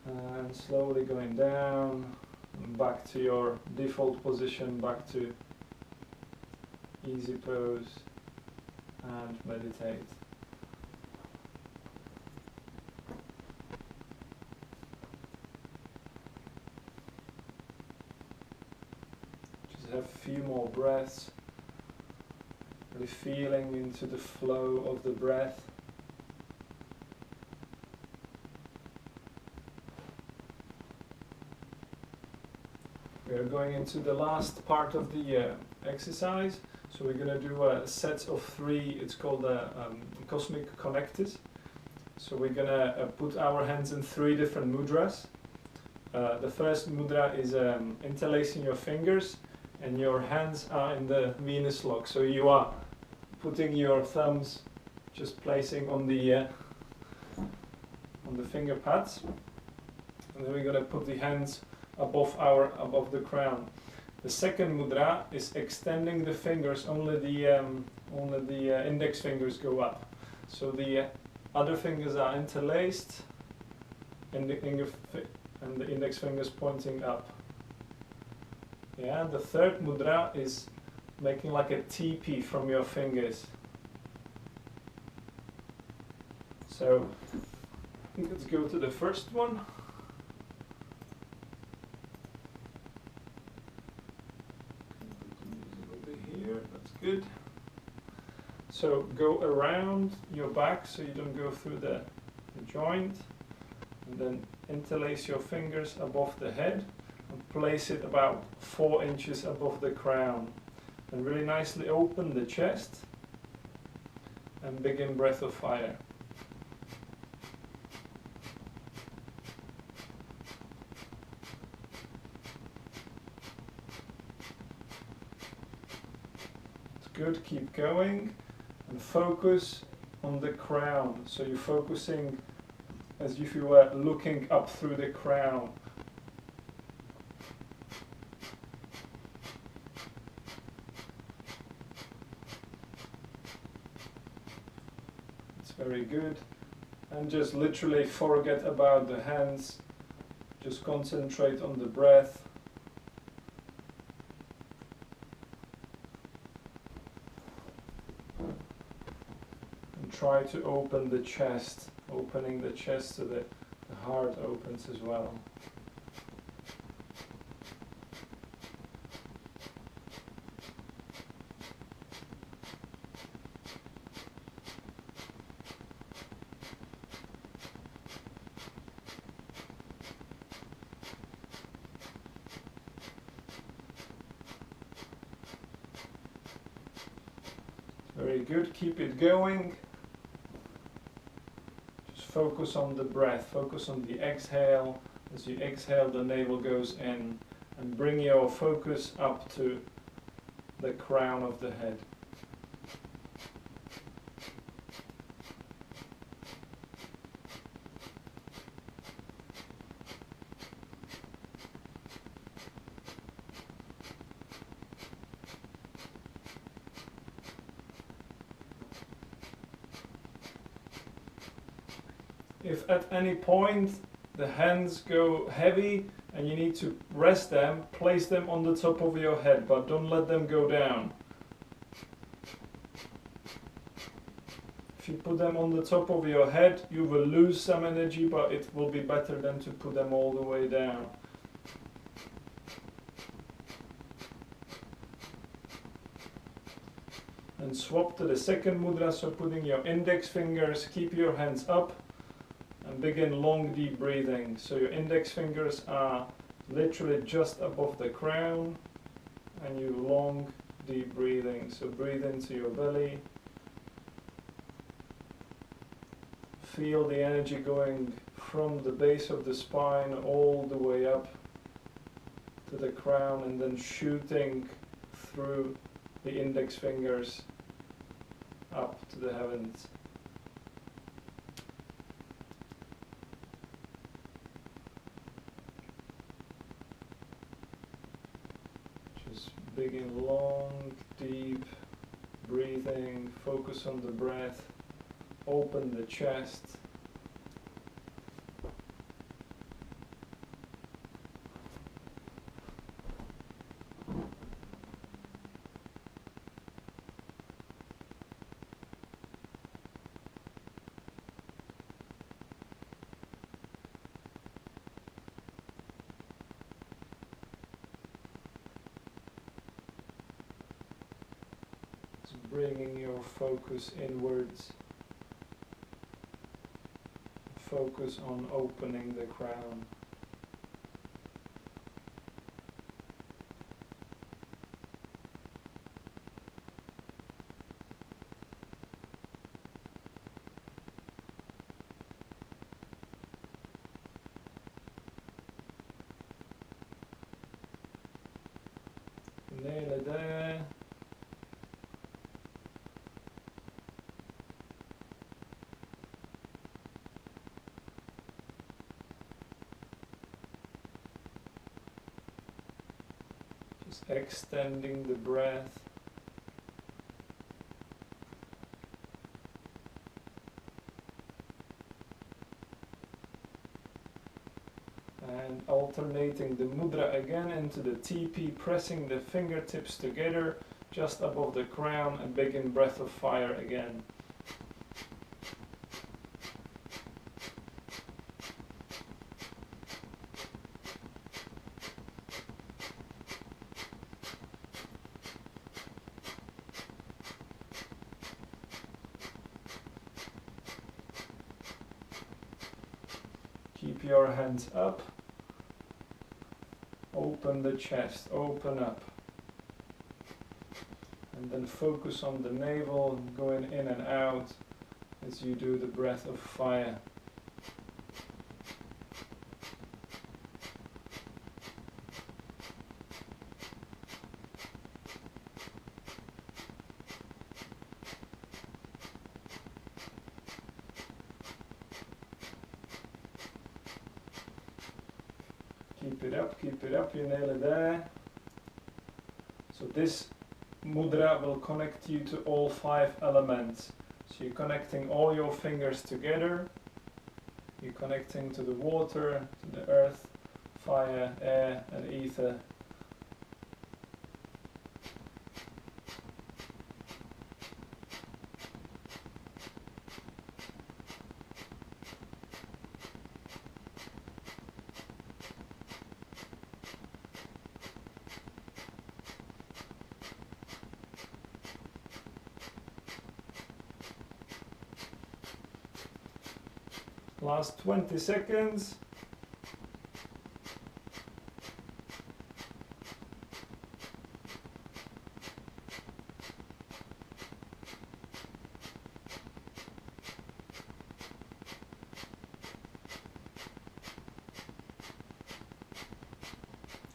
And slowly going down, and back to your default position, back to easy pose, and meditate. Have a few more breaths, really feeling into the flow of the breath. We are going into the last part of the exercise, so we're going to do a set of 3, it's called cosmic connectors. So we're going to put our hands in 3 different mudras. The first mudra is interlacing your fingers, and your hands are in the Venus lock. So you are putting your thumbs, just placing on the finger pads, and then we're gonna put the hands above the crown. The second mudra is extending the fingers. Only the index fingers go up. So the other fingers are interlaced, and the index fingers pointing up. Yeah. The third mudra is making like a teepee from your fingers. So let's go to the first one. Over here, that's good. So go around your back so you don't go through the joint, and then interlace your fingers above the head and place it about 4 inches above the crown, and really nicely open the chest and begin breath of fire. It's good, keep going, and focus on the crown. So you're focusing as if you were looking up through the crown. It's very good. And just literally forget about the hands. Just concentrate on the breath. And try to open the chest. Opening the chest so that the heart opens as well. Very good, keep it going. Just focus on the breath, focus on the exhale. As you exhale, the navel goes in, and bring your focus up to the crown of the head. If at any point the hands go heavy and you need to rest them, place them on the top of your head, but don't let them go down. If you put them on the top of your head, you will lose some energy, but it will be better than to put them all the way down. And swap to the second mudra, so putting your index fingers, keep your hands up, and begin long deep breathing. So your index fingers are literally just above the crown, and you long deep breathing. So breathe into your belly. Feel the energy going from the base of the spine all the way up to the crown, and then shooting through the index fingers up to the heavens. Begin long, deep breathing, focus on the breath, open the chest. Bringing your focus inwards. Focus on opening the crown. nearly there. Just extending the breath. And alternating the mudra again into the TP, pressing the fingertips together just above the crown, and big in breath of fire again. Keep your hands up. Open the chest, open up. And then focus on the navel, going in and out as you do the breath of fire. Keep it up, you're nearly there. So this mudra will connect you to all 5 elements. So you're connecting all your fingers together. You're connecting to the water, to the earth, fire, air and ether. Last 20 seconds.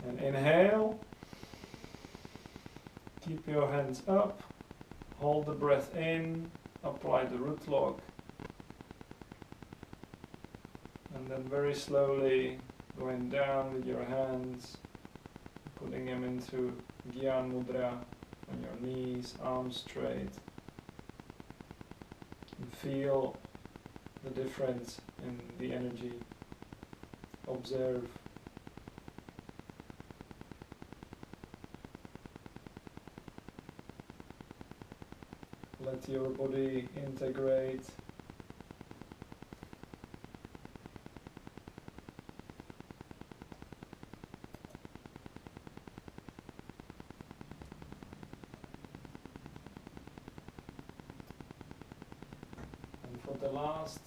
And inhale. Keep your hands up. Hold the breath in. Apply the root lock. And then very slowly going down with your hands, putting them into Gyan Mudra on your knees, arms straight. And feel the difference in the energy. Observe. Let your body integrate. The last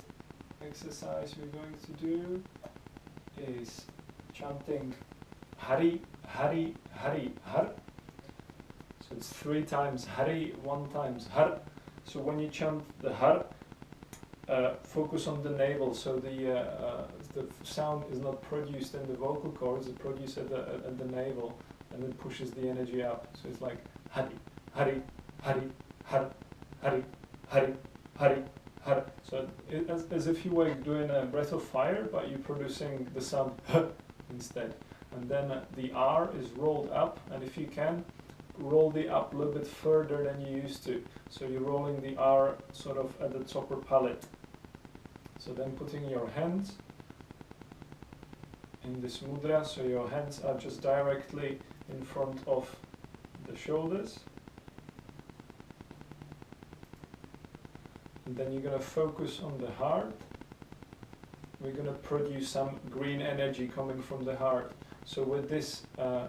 exercise we're going to do is chanting Hari, Hari, Hari, Har. So it's 3 times Hari, 1 times Har. So when you chant the Har, focus on the navel, so the sound is not produced in the vocal cords, it's produced at the navel, and it pushes the energy up. So it's like Hari, Hari, Hari, Har, Hari, Hari, Hari, Har. So as if you were doing a breath of fire, but you're producing the sound H instead. And then the R is rolled up, and if you can, roll the up a little bit further than you used to. So you're rolling the R sort of at the upper palate. So then putting your hands in this mudra, so your hands are just directly in front of the shoulders. And then you're going to focus on the heart. We're going to produce some green energy coming from the heart. So with this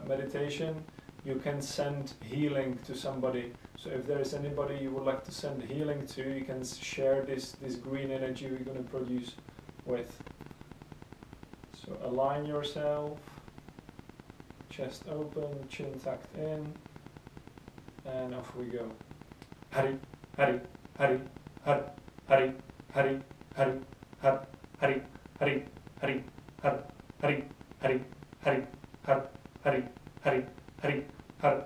meditation, you can send healing to somebody. So if there is anybody you would like to send healing to, you can share this green energy we're going to produce with. So align yourself, chest open, chin tucked in, and off we go. Hari, Hari, Hari, Har, Hari, Hari, Hari, Har, Hari, Hari, Hari, Har, Hari, Hari, Hari, Har, Hari, Hari, Hari, Har,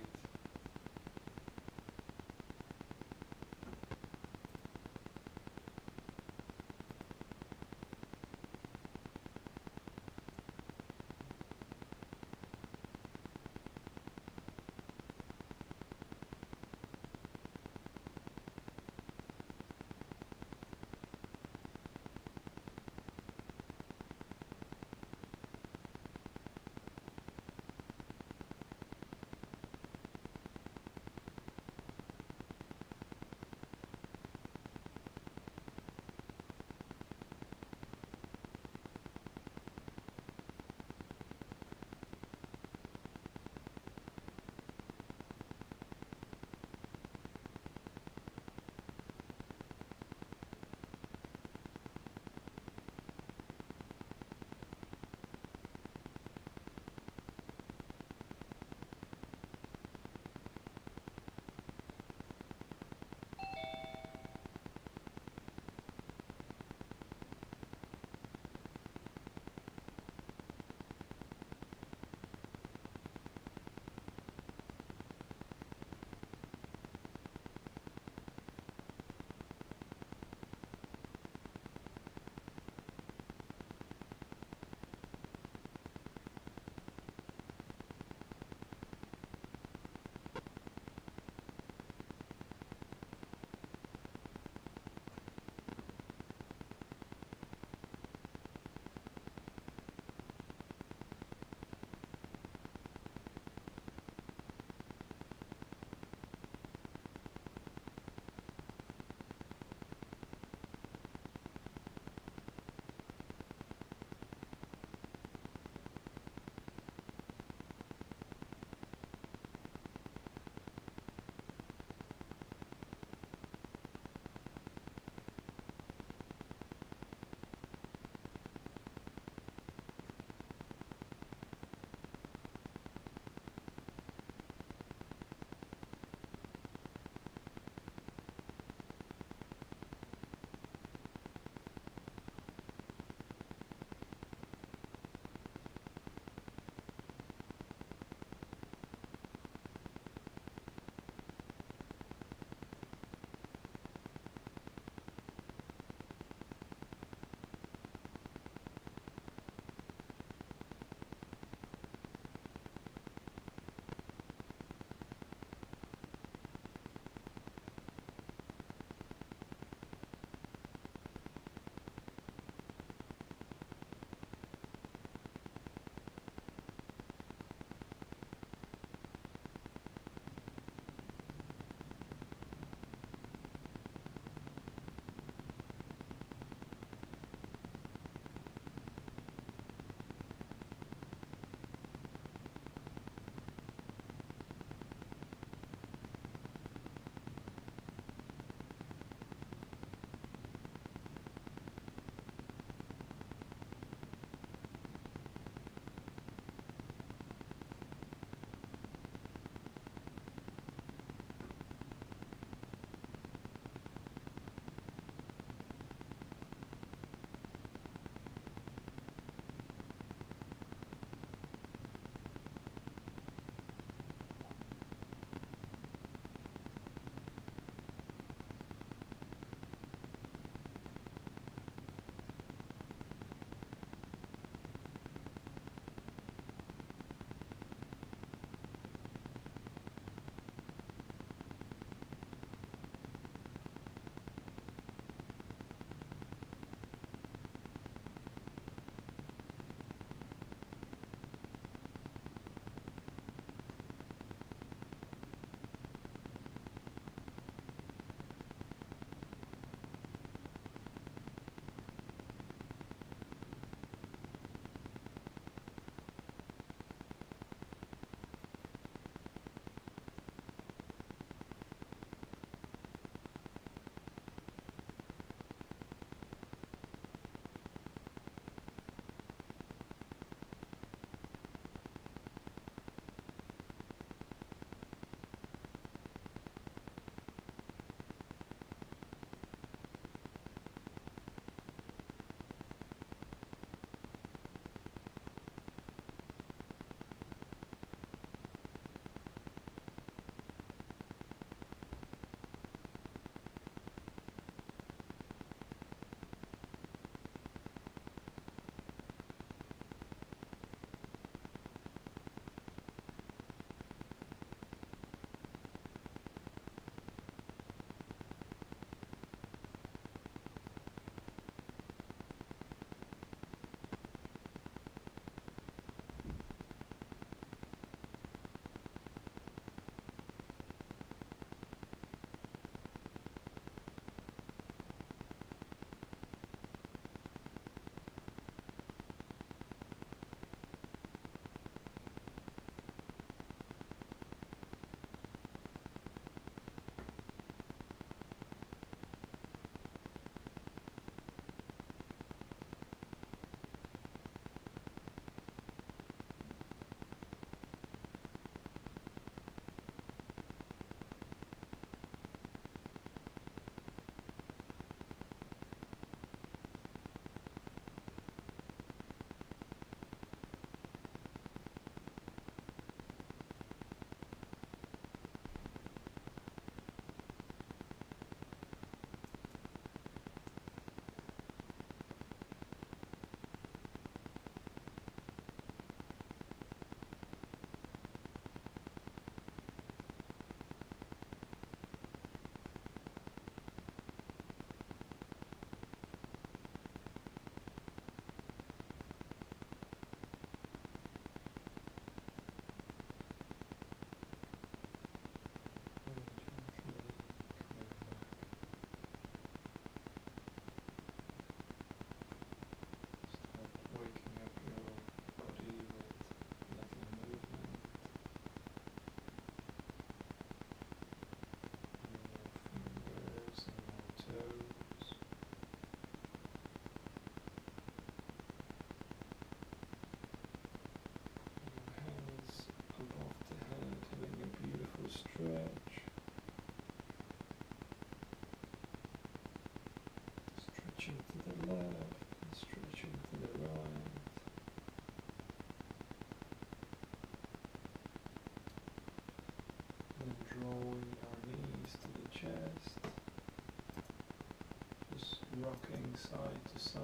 rocking side to side,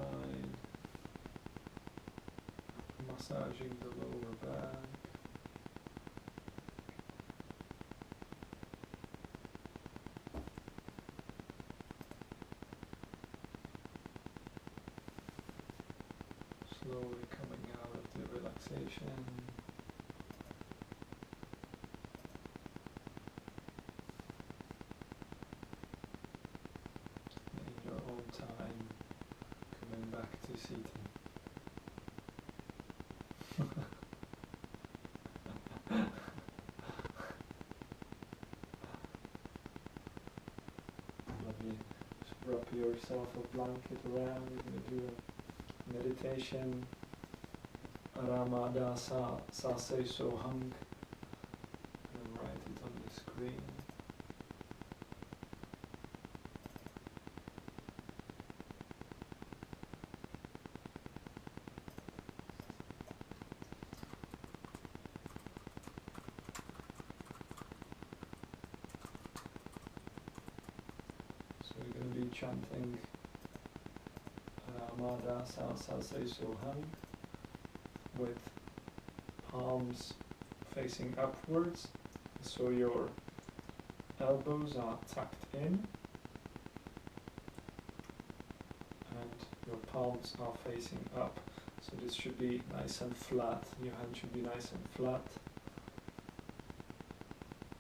massaging the lower back. Slowly coming out of the relaxation. In your own time, coming back to seating. Lovely. Just wrap yourself a blanket around. You're going to do a meditation. Ramada Sase Sohang, and write it on the screen. So we're going to be chanting Ramada Sase Sohang with palms facing upwards, so your elbows are tucked in and your palms are facing up. So this should be nice and flat, your hand should be nice and flat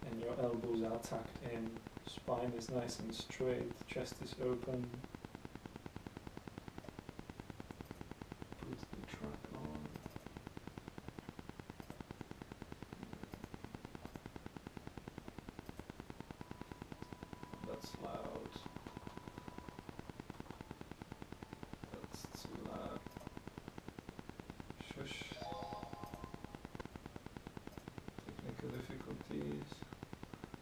and your elbows are tucked in, spine is nice and straight, chest is open. Put the track on. That's loud. That's too loud. Shush. Technical difficulties.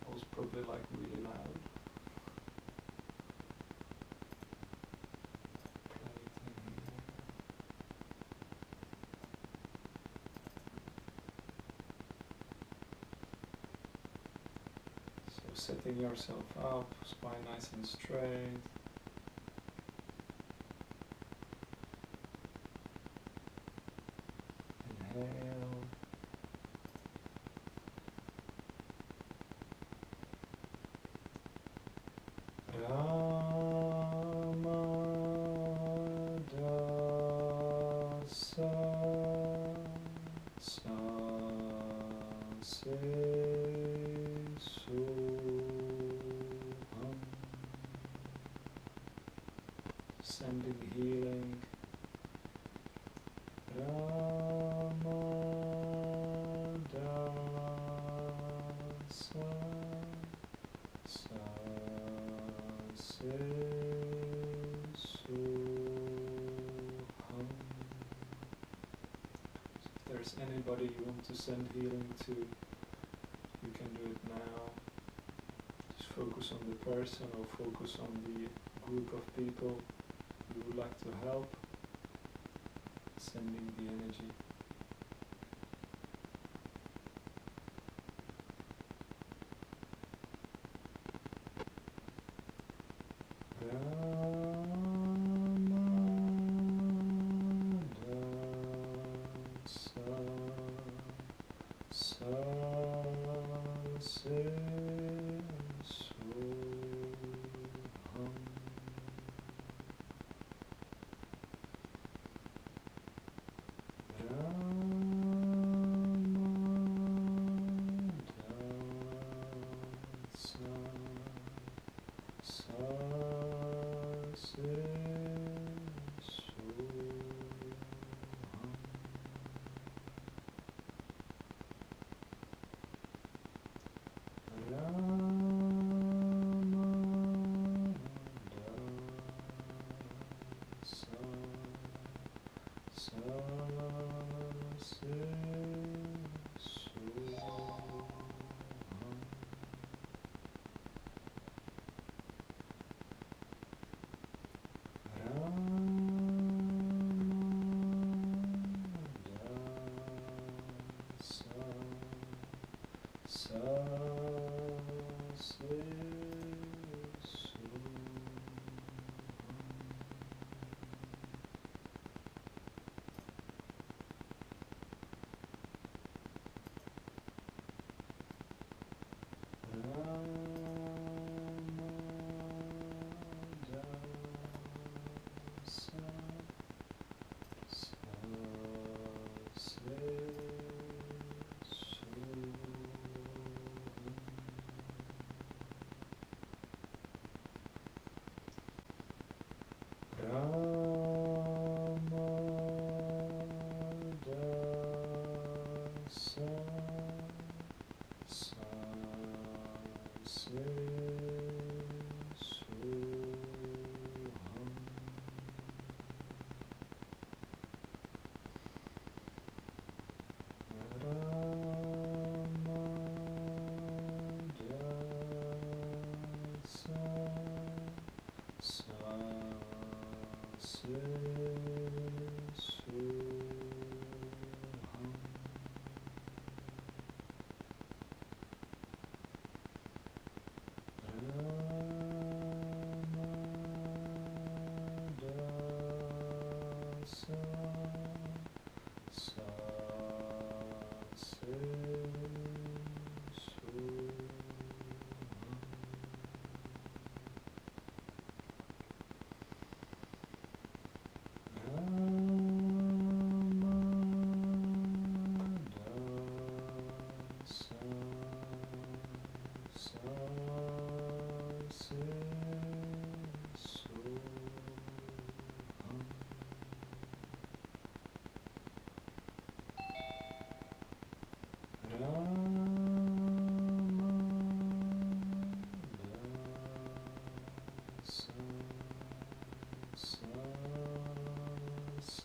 I was probably like really loud. Play it in here. So setting yourself up, spine nice and straight. Inhale. Ramadasa Sase Soham. Sending healing. Ramadasa Sase Soham. If there's anybody you want to send healing to, you can do it now. Just focus on the person or focus on the group of people you would like to help. Sending the energy.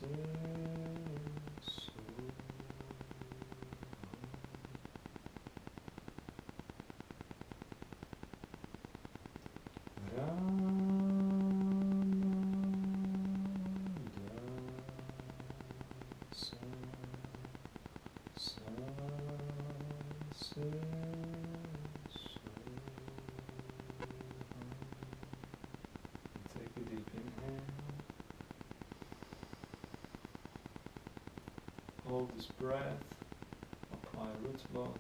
Take a deep inhale. Hold this breath. Apply root lock.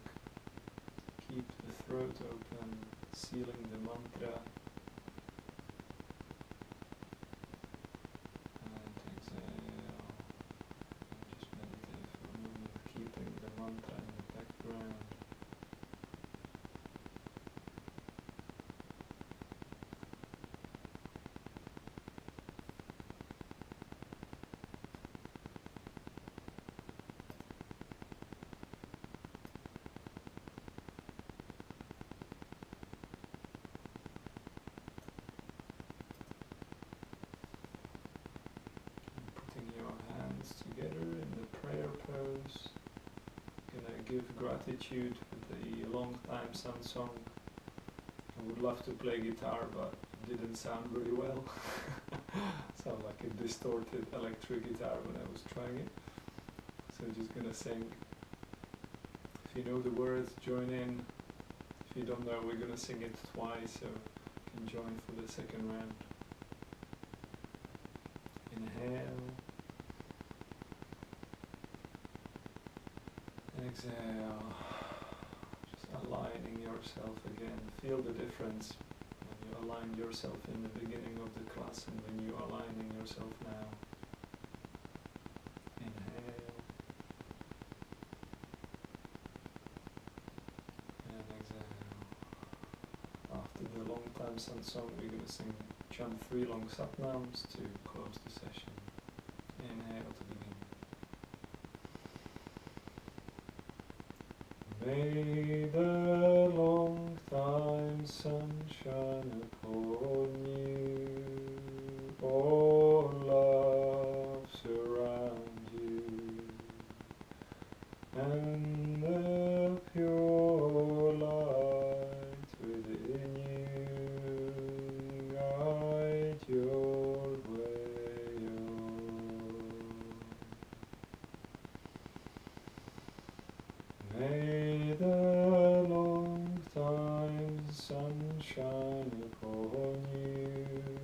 Keep the throat open, sealing the mantra. And exhale. And just meditate for a moment, keeping the mantra in the background. Putting your hands together in the prayer pose. Gonna give gratitude for the long time sun song. I would love to play guitar, but it didn't sound really well. Sound like a distorted electric guitar when I was trying it. So just gonna sing. If you know the words, join in. If you don't know, we're gonna sing it twice, so you can join for the second round. Inhale. Exhale. Just aligning yourself again. Feel the difference when you aligned yourself in the beginning of the class and when you are aligning yourself now. Inhale. And exhale. After the long time sun song, we're going to chant 3 long satnams to close the session. Inhale to begin. May the long time sun shine upon you, all love surround you, and the pure light within you guide your way on. May the long time sun shine upon you,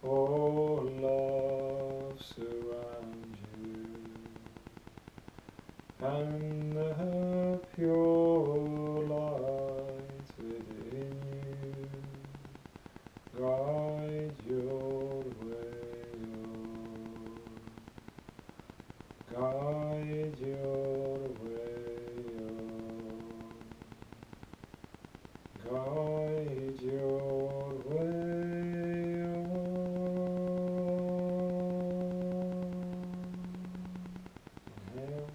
all love surround you, and the pure light within you guide your way on. Guide your way on. Guide your way on. Inhale.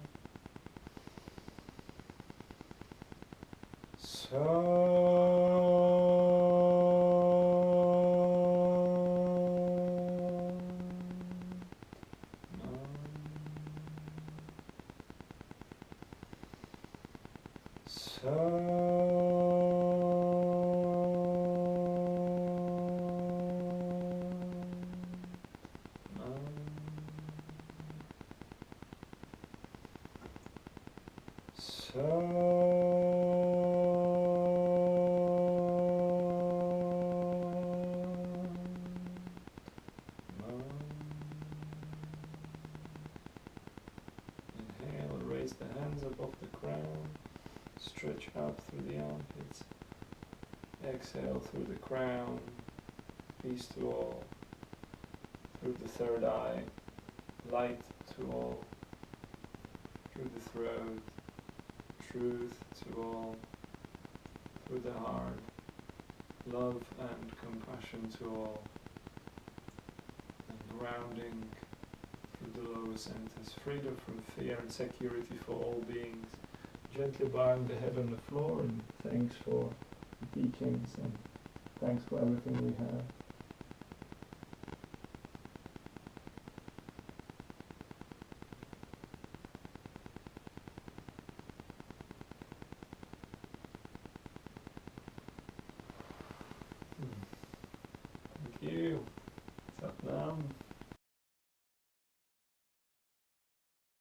Inhale, raise the hands above the crown, stretch out through the armpits, exhale through the crown, peace to all, through the third eye, light to all, through the throat, truth to all, through the heart, love and compassion to all, and grounding through the lower centers, freedom from fear and security for all beings, gently bowing the head on the floor, and thanks for the teachings and thanks for everything we have.